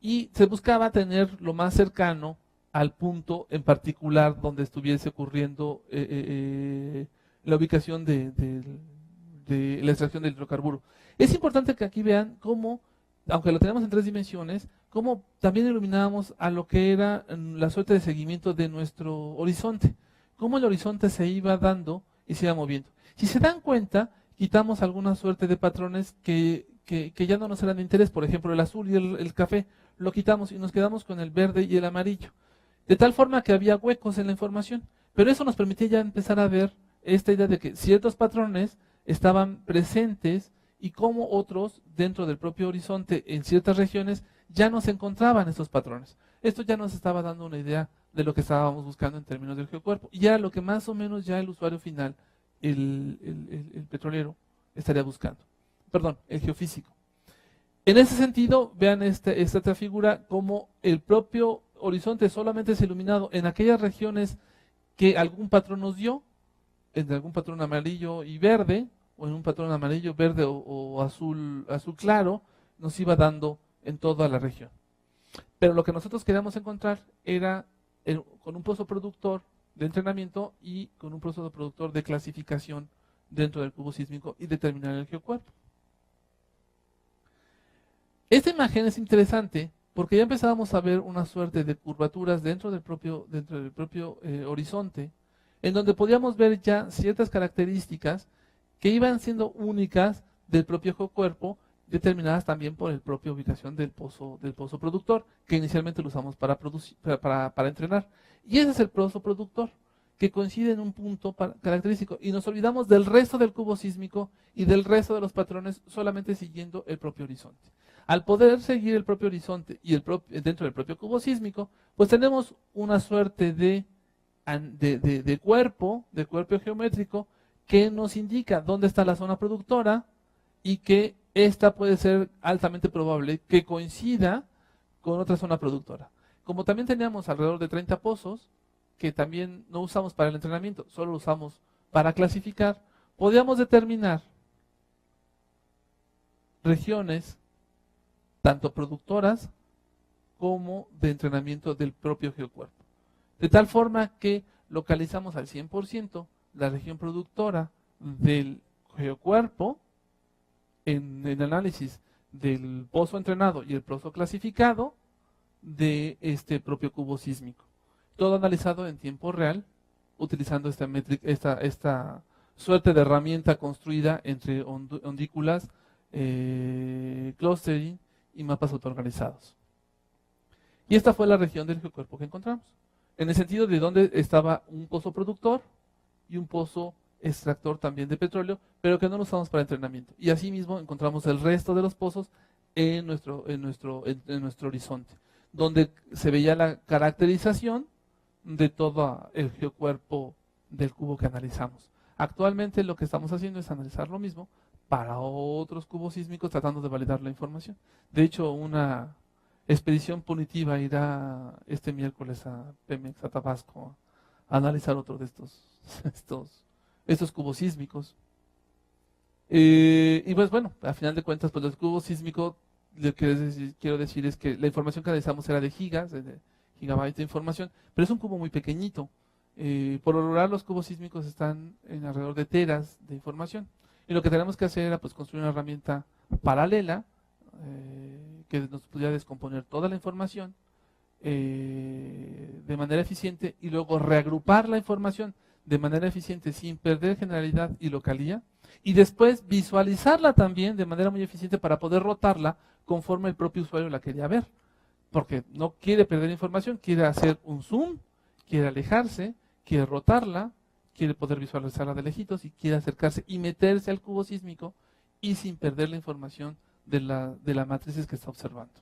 Y se buscaba tener lo más cercano al punto en particular donde estuviese ocurriendo la ubicación de la extracción del hidrocarburo. Es importante que aquí vean cómo, aunque lo tenemos en 3 dimensiones, cómo también iluminábamos a lo que era la suerte de seguimiento de nuestro horizonte. Cómo el horizonte se iba dando y se iba moviendo. Si se dan cuenta, quitamos alguna suerte de patrones que ya no nos eran de interés. Por ejemplo, el azul y el café, lo quitamos y nos quedamos con el verde y el amarillo. De tal forma que había huecos en la información. Pero eso nos permitía ya empezar a ver esta idea de que ciertos patrones estaban presentes y cómo otros dentro del propio horizonte en ciertas regiones ya no se encontraban estos patrones. Esto ya nos estaba dando una idea de lo que estábamos buscando en términos del geocuerpo. Y era lo que más o menos ya el usuario final, el petrolero, estaría buscando. Perdón, el geofísico. En ese sentido, vean esta otra figura, como el propio horizonte solamente es iluminado en aquellas regiones que algún patrón nos dio, en algún patrón amarillo y verde, o en un patrón amarillo, verde o azul claro, nos iba dando en toda la región. Pero lo que nosotros queríamos encontrar era con un proceso productor de entrenamiento y con un proceso productor de clasificación dentro del cubo sísmico y determinar el geocuerpo. Esta imagen es interesante porque ya empezábamos a ver una suerte de curvaturas dentro del propio horizonte, en donde podíamos ver ya ciertas características que iban siendo únicas del propio geocuerpo, determinadas también por la propia ubicación del pozo productor, que inicialmente lo usamos para entrenar. Y ese es el pozo productor, que coincide en un punto característico, y nos olvidamos del resto del cubo sísmico y del resto de los patrones solamente siguiendo el propio horizonte. Al poder seguir el propio horizonte y dentro del propio cubo sísmico, pues tenemos una suerte de cuerpo geométrico que nos indica dónde está la zona productora y que esta puede ser altamente probable que coincida con otra zona productora. Como también teníamos alrededor de 30 pozos, que también no usamos para el entrenamiento, solo lo usamos para clasificar, podíamos determinar regiones tanto productoras como de entrenamiento del propio geocuerpo. De tal forma que localizamos al 100% la región productora del geocuerpo en el análisis del pozo entrenado y el pozo clasificado de este propio cubo sísmico. Todo analizado en tiempo real, utilizando esta suerte de herramienta construida entre ondículas, clustering y mapas autoorganizados. Y esta fue la región del geocuerpo que encontramos, en el sentido de donde estaba un pozo productor y un pozo extractor también de petróleo, pero que no lo usamos para entrenamiento. Y asimismo encontramos el resto de los pozos en nuestro horizonte, donde se veía la caracterización de todo el geocuerpo del cubo que analizamos. Actualmente lo que estamos haciendo es analizar lo mismo para otros cubos sísmicos, tratando de validar la información. De hecho, una expedición punitiva irá este miércoles a Pemex, a Tabasco, a analizar otro de estos cubos sísmicos. Y pues bueno, a final de cuentas, pues los cubos sísmicos, lo que quiero decir es que la información que analizamos era de gigas, de gigabytes de información, pero es un cubo muy pequeñito. Por lo general, los cubos sísmicos están en alrededor de teras de información. Y lo que tenemos que hacer era pues construir una herramienta paralela que nos pudiera descomponer toda la información de manera eficiente y luego reagrupar la información de manera eficiente sin perder generalidad y localía, y después visualizarla también de manera muy eficiente para poder rotarla conforme el propio usuario la quería ver, porque no quiere perder información, quiere hacer un zoom, quiere alejarse, quiere rotarla, quiere poder visualizarla de lejitos y quiere acercarse y meterse al cubo sísmico y sin perder la información de las matrices que está observando.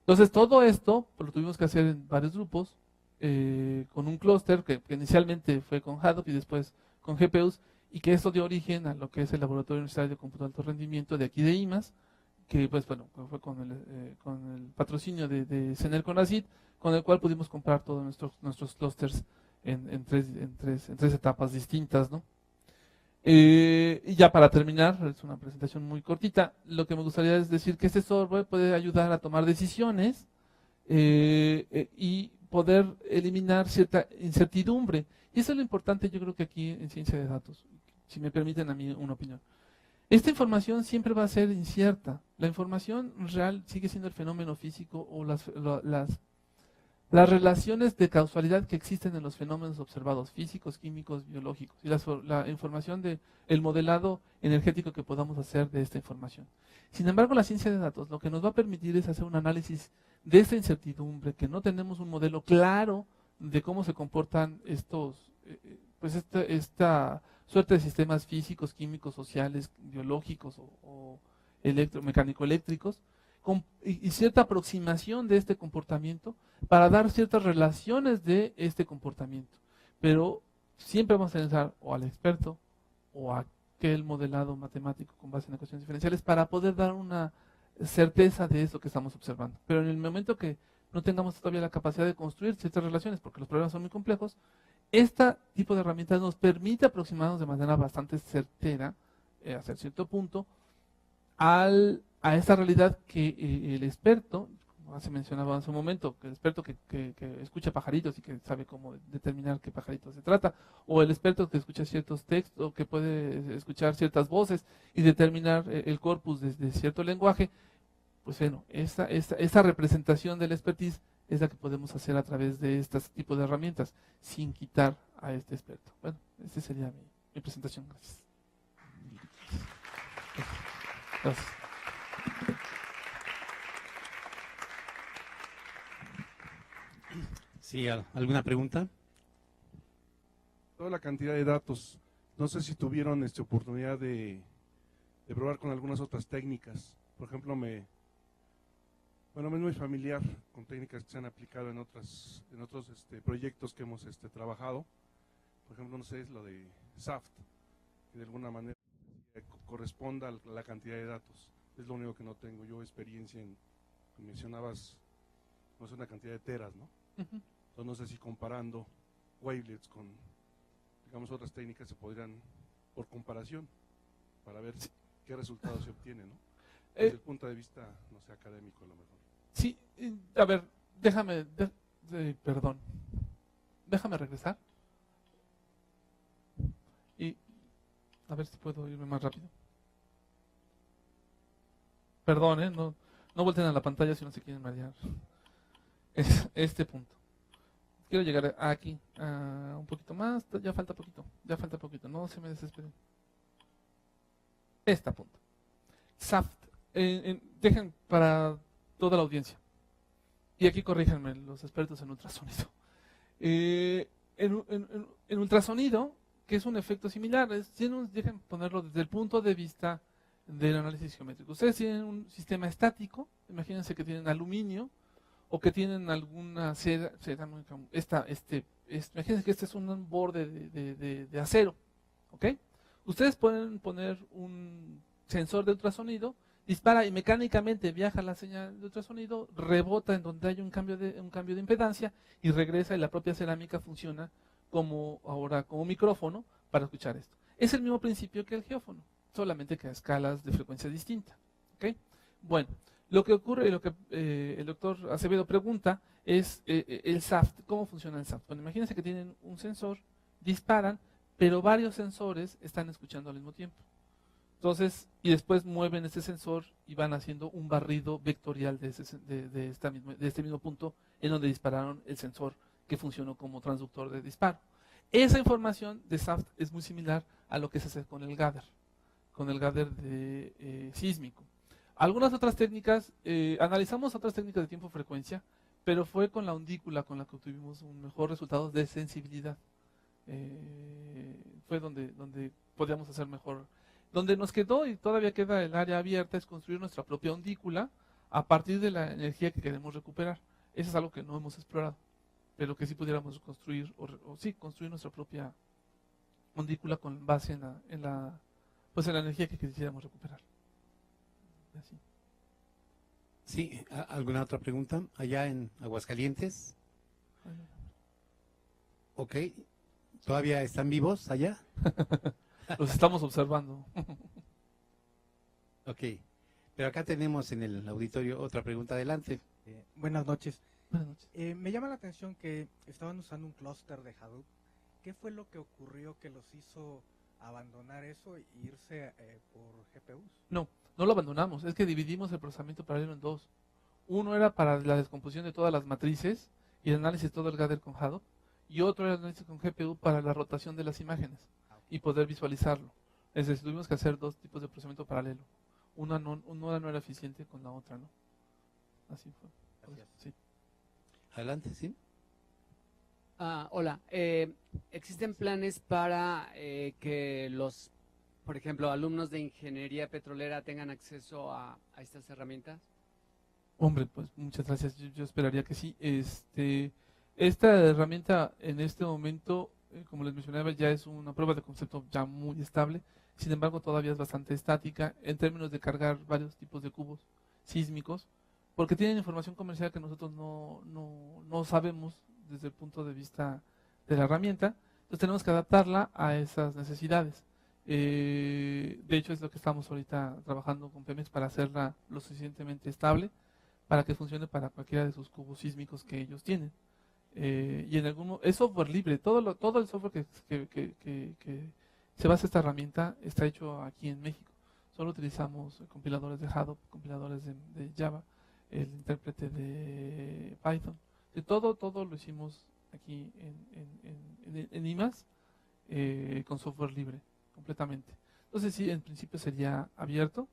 Entonces todo esto pues, lo tuvimos que hacer en varios grupos, con un clúster que inicialmente fue con Hadoop y después con GPUs, y que esto dio origen a lo que es el Laboratorio Universitario de Cómputo de Alto Rendimiento de aquí de IMAS, que pues bueno, fue con el patrocinio de CENER CONACYT, con el cual pudimos comprar todos nuestros clústeres en tres etapas distintas, ¿no? Y ya para terminar, es una presentación muy cortita, lo que me gustaría es decir que este software puede ayudar a tomar decisiones y poder eliminar cierta incertidumbre. Y eso es lo importante, yo creo que aquí en ciencia de datos, si me permiten a mí una opinión. Esta información siempre va a ser incierta. La información real sigue siendo el fenómeno físico o las relaciones de causalidad que existen en los fenómenos observados, físicos, químicos, biológicos, y la información del modelado energético que podamos hacer de esta información. Sin embargo, la ciencia de datos lo que nos va a permitir es hacer un análisis de esta incertidumbre, que no tenemos un modelo claro de cómo se comportan esta suerte de sistemas físicos, químicos, sociales, biológicos o mecánico-eléctricos, y cierta aproximación de este comportamiento para dar ciertas relaciones de este comportamiento. Pero siempre vamos a pensar o al experto o a aquel modelado matemático con base en ecuaciones diferenciales para poder dar una certeza de eso que estamos observando. Pero en el momento que no tengamos todavía la capacidad de construir ciertas relaciones, porque los problemas son muy complejos, este tipo de herramientas nos permite aproximarnos de manera bastante certera, hasta cierto punto, a esta realidad que el experto, como se mencionaba hace un momento, que el experto que escucha pajaritos y que sabe cómo determinar qué pajaritos se trata, o el experto que escucha ciertos textos, que puede escuchar ciertas voces y determinar el corpus de cierto lenguaje, pues bueno, esta representación del expertise es la que podemos hacer a través de este tipo de herramientas, sin quitar a este experto. Bueno, esta sería mi presentación. Gracias. Gracias. Sí, ¿alguna pregunta? Toda la cantidad de datos, no sé si tuvieron oportunidad de probar con algunas otras técnicas. Por ejemplo, me es muy familiar con técnicas que se han aplicado en otros proyectos que hemos trabajado. Por ejemplo, no sé, es lo de SAFT, que de alguna manera corresponda a la cantidad de datos. Es lo único que no tengo yo experiencia en. Mencionabas, no sé, una cantidad de teras, ¿no? Uh-huh. Entonces no sé si comparando wavelets con, digamos, otras técnicas se podrían, por comparación, para ver qué resultados se obtienen, ¿no? desde el punto de vista, no sé, académico a lo mejor. Sí, a ver, perdón, déjame regresar y a ver si puedo irme más rápido. Perdón, no volteen a la pantalla si no se quieren marear. Es este punto. Quiero llegar aquí, un poquito más, ya falta poquito, no se me desesperen. Este punto. SAFT, dejen para toda la audiencia. Y aquí corríjanme los expertos en ultrasonido. En ultrasonido, que es un efecto similar, dejen ponerlo desde el punto de vista del análisis geométrico. Ustedes tienen un sistema estático, imagínense que tienen aluminio o que tienen alguna seda, imagínense que este es un borde de acero, ¿ok? Ustedes pueden poner un sensor de ultrasonido, dispara y mecánicamente viaja la señal de ultrasonido, rebota en donde hay un cambio de impedancia y regresa y la propia cerámica funciona como micrófono para escuchar esto. Es el mismo principio que el geófono, solamente que a escalas de frecuencia distinta. ¿Okay? Bueno, lo que ocurre y lo que el doctor Acevedo pregunta es el SAFT. ¿Cómo funciona el SAFT? Bueno, imagínense que tienen un sensor, disparan, pero varios sensores están escuchando al mismo tiempo. Entonces, y después mueven ese sensor y van haciendo un barrido vectorial de este mismo punto en donde dispararon el sensor que funcionó como transductor de disparo. Esa información de SAFT es muy similar a lo que se hace con el gather sísmico. Algunas otras técnicas, analizamos otras técnicas de tiempo-frecuencia, pero fue con la ondícula con la que obtuvimos un mejor resultado de sensibilidad. Fue donde podíamos hacer mejor. Donde nos quedó y todavía queda el área abierta es construir nuestra propia ondícula a partir de la energía que queremos recuperar. Eso es algo que no hemos explorado, pero que sí pudiéramos construir, construir nuestra propia ondícula con base en la energía que quisiéramos recuperar. Así. Sí, ¿alguna otra pregunta? Allá en Aguascalientes. Ok, ¿todavía están vivos allá? Los estamos observando. Ok, pero acá tenemos en el auditorio otra pregunta. Adelante. Buenas noches. Buenas noches. Me llama la atención que estaban usando un clúster de Hadoop. ¿Qué fue lo que ocurrió que los hizo abandonar eso e irse por GPUs? No lo abandonamos. Es que dividimos el procesamiento paralelo en dos. Uno era para la descomposición de todas las matrices y el análisis de todo el gather con Hadoop. Y otro era el análisis con GPU para la rotación de las imágenes y poder visualizarlo. Es decir, tuvimos que hacer dos tipos de procesamiento paralelo. Una no era eficiente con la otra, ¿no? Así fue. Sí. Adelante, sí. Hola, ¿existen planes para que los, por ejemplo, alumnos de ingeniería petrolera tengan acceso a estas herramientas? Hombre, pues muchas gracias. Yo esperaría que sí. Esta herramienta en este momento, como les mencionaba, ya es una prueba de concepto ya muy estable. Sin embargo, todavía es bastante estática en términos de cargar varios tipos de cubos sísmicos, porque tienen información comercial que nosotros no sabemos desde el punto de vista de la herramienta. Entonces tenemos que adaptarla a esas necesidades. De hecho, es lo que estamos ahorita trabajando con Pemex para hacerla lo suficientemente estable para que funcione para cualquiera de sus cubos sísmicos que ellos tienen. Y en es software libre. Todo el software que se basa esta herramienta está hecho aquí en México. Solo utilizamos compiladores de Hadoop, compiladores de Java, el intérprete de Python. Todo lo hicimos aquí en IMAS con software libre, completamente. Entonces sí, en principio sería abierto,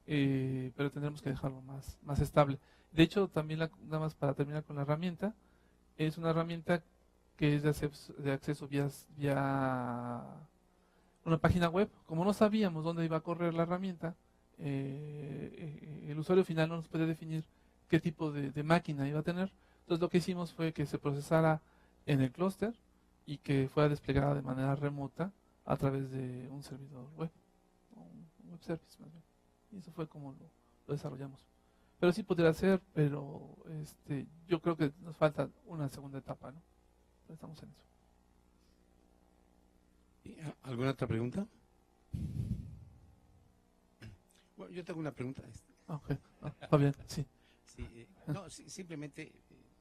pero tendremos que dejarlo más estable. De hecho, también nada más para terminar con la herramienta, es una herramienta que es de acceso vía una página web. Como no sabíamos dónde iba a correr la herramienta, el usuario final no nos puede definir qué tipo de máquina iba a tener. Entonces lo que hicimos fue que se procesara en el clúster y que fuera desplegada de manera remota a través de un servidor web, o un web service más bien. Y eso fue como lo desarrollamos. Pero sí podría ser, pero yo creo que nos falta una segunda etapa, ¿no? Entonces estamos en eso. ¿Alguna otra pregunta? Bueno, yo tengo una pregunta. Ok, Fabián, sí. Sí, no, simplemente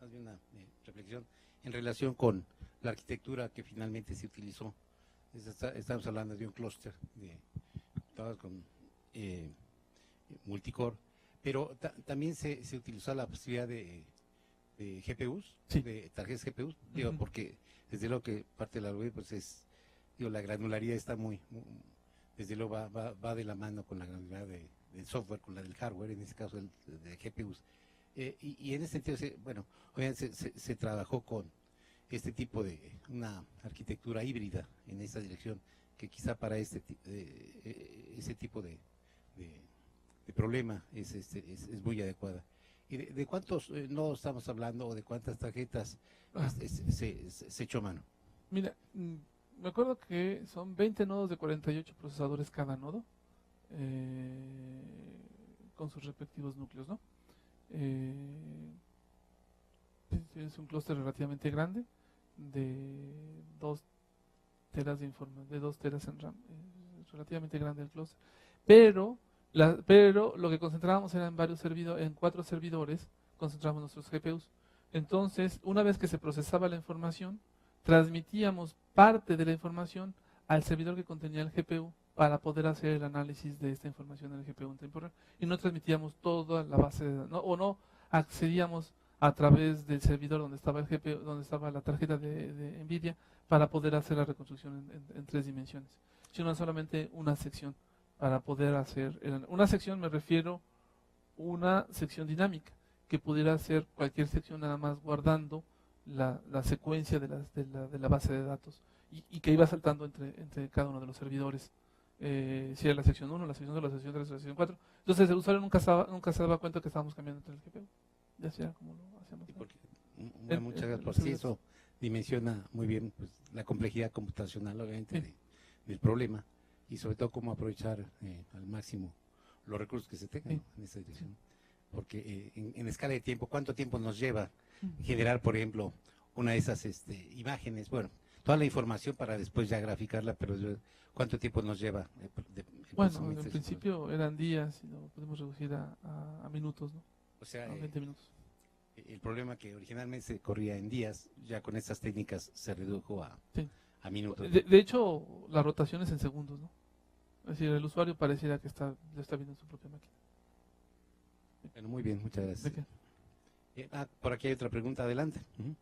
más bien una reflexión en relación con la arquitectura que finalmente se utilizó. Estamos hablando de un clúster todas con multicore, pero también se utilizó la posibilidad de GPUs, Sí. de tarjetas GPUs, digo, Ujú. porque desde luego que parte de la web pues digo, la granularidad está desde luego va de la mano con la granularidad del software, con la del hardware, en este caso de GPUs. Y en ese sentido, bueno, obviamente se trabajó con este tipo de una arquitectura híbrida en esta dirección, que quizá para ese tipo de problema es muy adecuada. ¿Y de cuántos nodos estamos hablando o de cuántas tarjetas se echó mano? Mira, me acuerdo que son 20 nodos de 48 procesadores cada nodo, con sus respectivos núcleos, ¿no? Es un clúster relativamente grande, de 2 teras de 2 teras en RAM, es relativamente grande el clúster, pero lo que concentrábamos era en 4 servidores, concentramos nuestros GPUs. Entonces, una vez que se procesaba la información, transmitíamos parte de la información al servidor que contenía el GPU para poder hacer el análisis de esta información en el GPU en tiempo real. Y no transmitíamos toda la base de datos, o no accedíamos a través del servidor donde estaba el GPU, donde estaba la tarjeta de NVIDIA, para poder hacer la reconstrucción en 3 dimensiones, sino solamente una sección para poder hacer. Una sección, me refiero una sección dinámica, que pudiera ser cualquier sección nada más guardando la secuencia de la base de datos y que iba saltando entre cada uno de los servidores. Si era la sección 1, la sección 2, la sección 3, la sección 4. Entonces el usuario nunca se daba cuenta que estábamos cambiando entre el GPU. Ya sea como lo hacíamos. Sí, porque, muchas gracias por sí, eso dimensiona muy bien pues, la complejidad computacional, obviamente, Sí. del problema y sobre todo cómo aprovechar al máximo los recursos que se tengan, Sí. ¿no? En esa dirección. Porque en escala de tiempo, ¿cuánto tiempo nos lleva generar, por ejemplo, una de esas imágenes? Bueno, toda la información para después ya graficarla, pero ¿cuánto tiempo nos lleva? Bueno, en principio eran días y lo podemos reducir a minutos, ¿no? O sea, A 20 minutos. el problema que originalmente se corría en días, ya con estas técnicas se redujo Sí. a minutos. De hecho, la rotación es en segundos, ¿no? Es decir, el usuario pareciera que lo está viendo en su propia máquina. Bueno, muy bien, muchas gracias. ¿De qué? Por aquí hay otra pregunta, adelante. Ujú.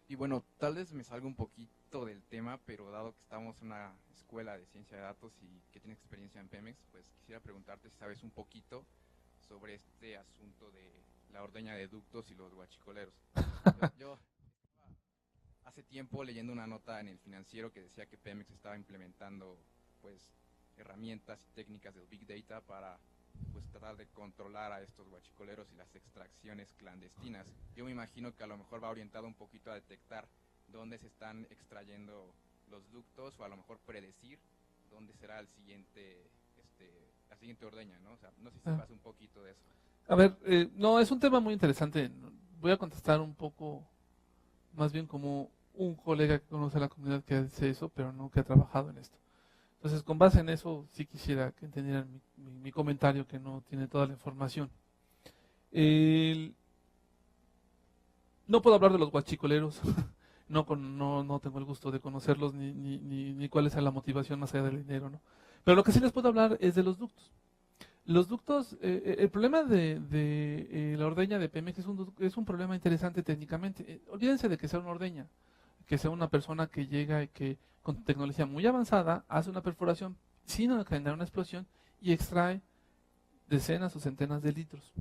Y bueno, tal vez me salga un poquito del tema, pero dado que estamos en una escuela de ciencia de datos y que tiene experiencia en Pemex, pues quisiera preguntarte si sabes un poquito sobre este asunto de la ordeña de ductos y los guachicoleros. Yo hace tiempo leyendo una nota en El Financiero que decía que Pemex estaba implementando pues herramientas y técnicas del Big Data para pues tratar de controlar a estos guachicoleros y las extracciones clandestinas. Yo me imagino que a lo mejor va orientado un poquito a detectar dónde se están extrayendo los ductos o a lo mejor predecir dónde será la siguiente ordeña, ¿no? O sea, no sé si sepas un poquito de eso. A ver, no, es un tema muy interesante. Voy a contestar un poco, más bien como un colega que conoce a la comunidad que hace eso, pero no que ha trabajado en esto. Entonces, con base en eso, sí quisiera que entendieran mi comentario, que no tiene toda la información. No puedo hablar de los guachicoleros, no tengo el gusto de conocerlos, ni cuál es la motivación más allá del dinero, ¿no? Pero lo que sí les puedo hablar es de los ductos. Los ductos, el problema de la ordeña de Pemex es un problema interesante técnicamente. Olvídense de que sea una ordeña, que sea una persona que llega y que con tecnología muy avanzada hace una perforación sin generar una explosión y extrae decenas o centenas de litros.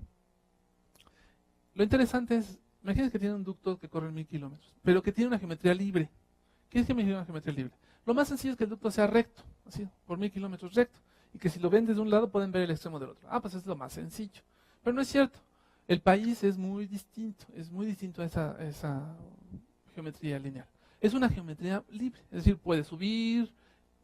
Lo interesante es, imagínense que tiene un ducto que corre 1000 kilómetros, pero que tiene una geometría libre. ¿Qué es que me dice una geometría libre? Lo más sencillo es que el ducto sea recto, así, por 1000 kilómetros recto, y que si lo ven desde un lado pueden ver el extremo del otro. Pues es lo más sencillo. Pero no es cierto. El país es muy distinto a esa geometría lineal. Es una geometría libre, es decir, puede subir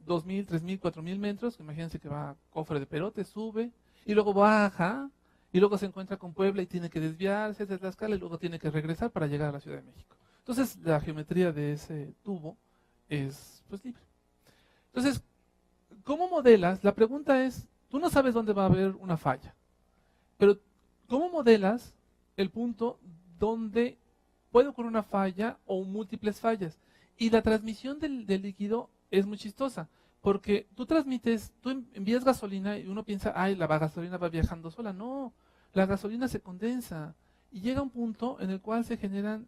2000, 3000, 4000 metros, imagínense que va a Cofre de Perote, sube, y luego baja, y luego se encuentra con Puebla y tiene que desviarse de Tlaxcala y luego tiene que regresar para llegar a la Ciudad de México. Entonces, la geometría de ese tubo es pues libre. Entonces, ¿cómo modelas? La pregunta es, tú no sabes dónde va a haber una falla. Pero, ¿cómo modelas el punto donde puede ocurrir una falla o múltiples fallas? Y la transmisión del líquido es muy chistosa, porque tú envías gasolina y uno piensa, ay, la gasolina va viajando sola. No, la gasolina se condensa y llega un punto en el cual se generan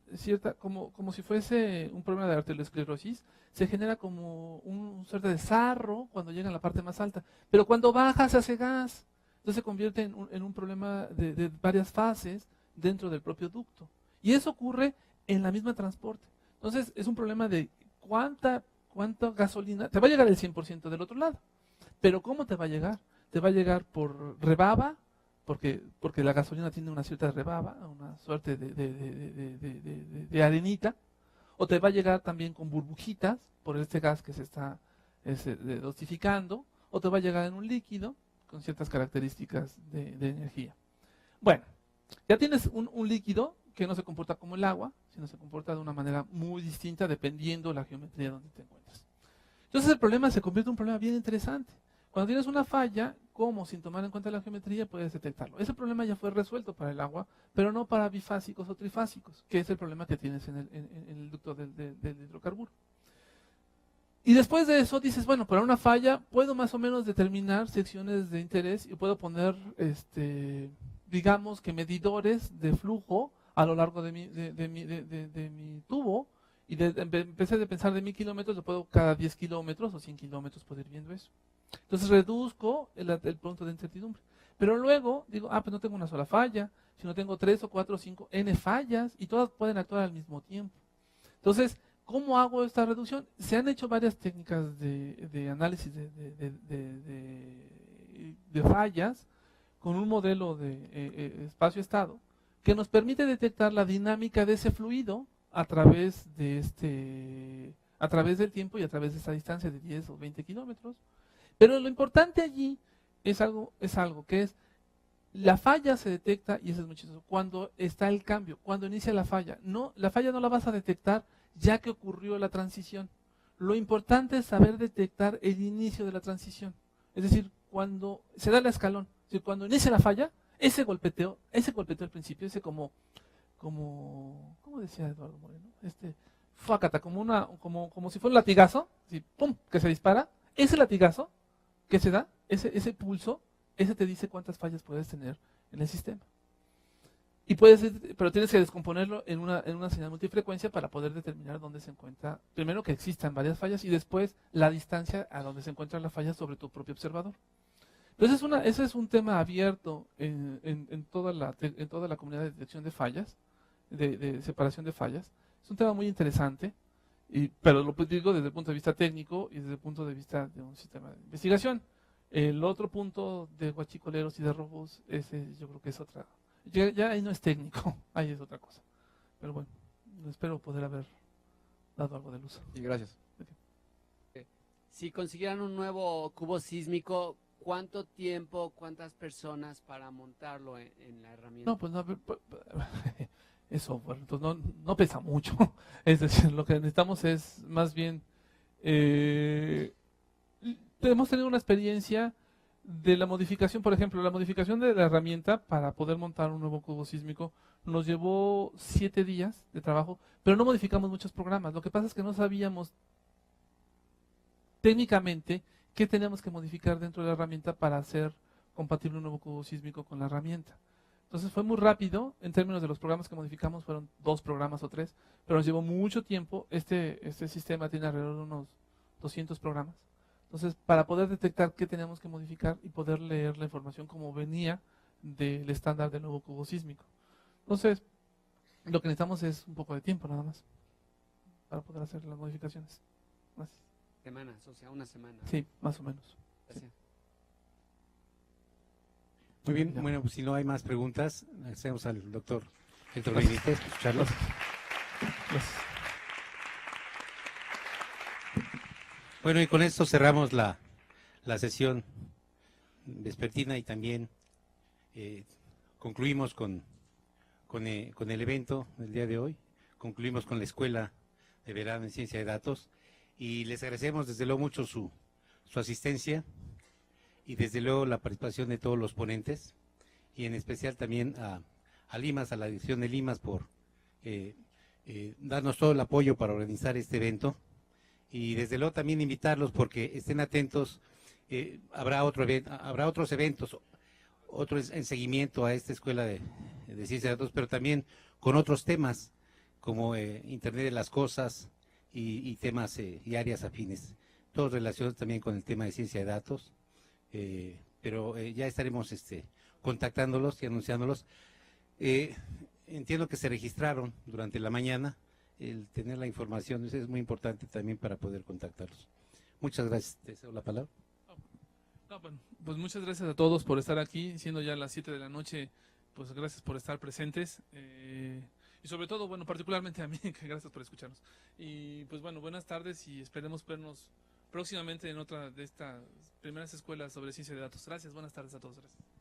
como si fuese un problema de arteriosclerosis, se genera como un suerte de sarro cuando llega a la parte más alta, pero cuando baja se hace gas, entonces se convierte en un problema de varias fases dentro del propio ducto. Y eso ocurre en la misma transporte. Entonces es un problema de cuánta gasolina, te va a llegar el 100% del otro lado, pero ¿cómo te va a llegar? Te va a llegar por rebaba, porque la gasolina tiene una cierta rebaba, una suerte de arenita, o te va a llegar también con burbujitas por este gas que se está dosificando, o te va a llegar en un líquido con ciertas características de energía. Bueno, ya tienes un líquido que no se comporta como el agua, sino se comporta de una manera muy distinta dependiendo de la geometría donde te encuentras. Entonces el problema se convierte en un problema bien interesante. Cuando tienes una falla, ¿cómo sin tomar en cuenta la geometría puedes detectarlo? Ese problema ya fue resuelto para el agua, pero no para bifásicos o trifásicos, que es el problema que tienes en el ducto del hidrocarburo. Y después de eso dices, bueno, para una falla puedo más o menos determinar secciones de interés y puedo poner, digamos que medidores de flujo a lo largo de mi tubo, y empecé de pensar de 1000 kilómetros, lo puedo cada 10 kilómetros o 100 kilómetros poder ir viendo eso. Entonces reduzco el punto de incertidumbre. Pero luego digo, pues no tengo una sola falla, sino tengo 3 o 4 o 5 N fallas y todas pueden actuar al mismo tiempo. Entonces, ¿cómo hago esta reducción? Se han hecho varias técnicas de análisis de fallas con un modelo de espacio-estado que nos permite detectar la dinámica de ese fluido a través del tiempo y a través de esa distancia de 10 o 20 kilómetros. Pero lo importante allí es algo que es, la falla se detecta, y eso es muy chistoso, cuando está el cambio, cuando inicia la falla. No, la falla no la vas a detectar ya que ocurrió la transición. Lo importante es saber detectar el inicio de la transición. Es decir, cuando se da el escalón, es decir, cuando inicia la falla, ese golpeteo al principio, ese como decía Eduardo Moreno, fuácata, como si fuera un latigazo, así, pum, que se dispara, ese latigazo que se da, ese pulso, ese te dice cuántas fallas puedes tener en el sistema. Pero tienes que descomponerlo en una señal multifrecuencia para poder determinar dónde se encuentra, primero que existan varias fallas y después la distancia a donde se encuentra la falla sobre tu propio observador. Entonces ese es un tema abierto en toda la comunidad de detección de fallas, de separación de fallas. Es un tema muy interesante, pero lo digo desde el punto de vista técnico y desde el punto de vista de un sistema de investigación. El otro punto de guachicoleros y de robos, ese yo creo que es otra. Ya ahí no es técnico, ahí es otra cosa. Pero bueno, espero poder haber dado algo de luz. Y gracias. Si consiguieran un nuevo cubo sísmico, ¿cuánto tiempo, cuántas personas para montarlo en la herramienta? No, pues no, es software, entonces no pesa mucho. Es decir, lo que necesitamos es más bien, hemos tenido una experiencia de la modificación, por ejemplo, la modificación de la herramienta para poder montar un nuevo cubo sísmico nos llevó 7 días de trabajo, pero no modificamos muchos programas. Lo que pasa es que no sabíamos técnicamente qué teníamos que modificar dentro de la herramienta para hacer compatible un nuevo cubo sísmico con la herramienta. Entonces fue muy rápido, en términos de los programas que modificamos, fueron 2 programas o 3, pero nos llevó mucho tiempo. Este sistema tiene alrededor de unos 200 programas. Entonces, para poder detectar qué teníamos que modificar y poder leer la información como venía del estándar del nuevo cubo sísmico. Entonces, lo que necesitamos es un poco de tiempo nada más para poder hacer las modificaciones. Gracias. Semanas, o sea, una semana. Sí, más o menos. Gracias. Muy bien, bueno, pues si no hay más preguntas, agradecemos al doctor Héctor Benítez por escucharlos. Gracias. Bueno, y con esto cerramos la sesión vespertina y también concluimos con el evento del día de hoy, concluimos con la Escuela de Verano en Ciencia de Datos y les agradecemos desde luego mucho su asistencia y desde luego la participación de todos los ponentes y en especial también a Limas, a la dirección de Limas, por darnos todo el apoyo para organizar este evento. Y desde luego también invitarlos porque estén atentos, habrá otros eventos, otros en seguimiento a esta escuela de ciencia de datos, pero también con otros temas como Internet de las Cosas y temas y áreas afines, todos relacionados también con el tema de ciencia de datos, pero ya estaremos contactándolos y anunciándolos. Entiendo que se registraron durante la mañana. El tener la información es muy importante también para poder contactarlos. Muchas gracias. Te cedo la palabra. No, bueno, pues muchas gracias a todos por estar aquí, siendo ya las 7 de la noche, pues gracias por estar presentes. Y sobre todo, bueno, particularmente a mí, que gracias por escucharnos. Y pues bueno, buenas tardes y esperemos vernos próximamente en otra de estas primeras escuelas sobre ciencia de datos. Gracias, buenas tardes a todos. Gracias.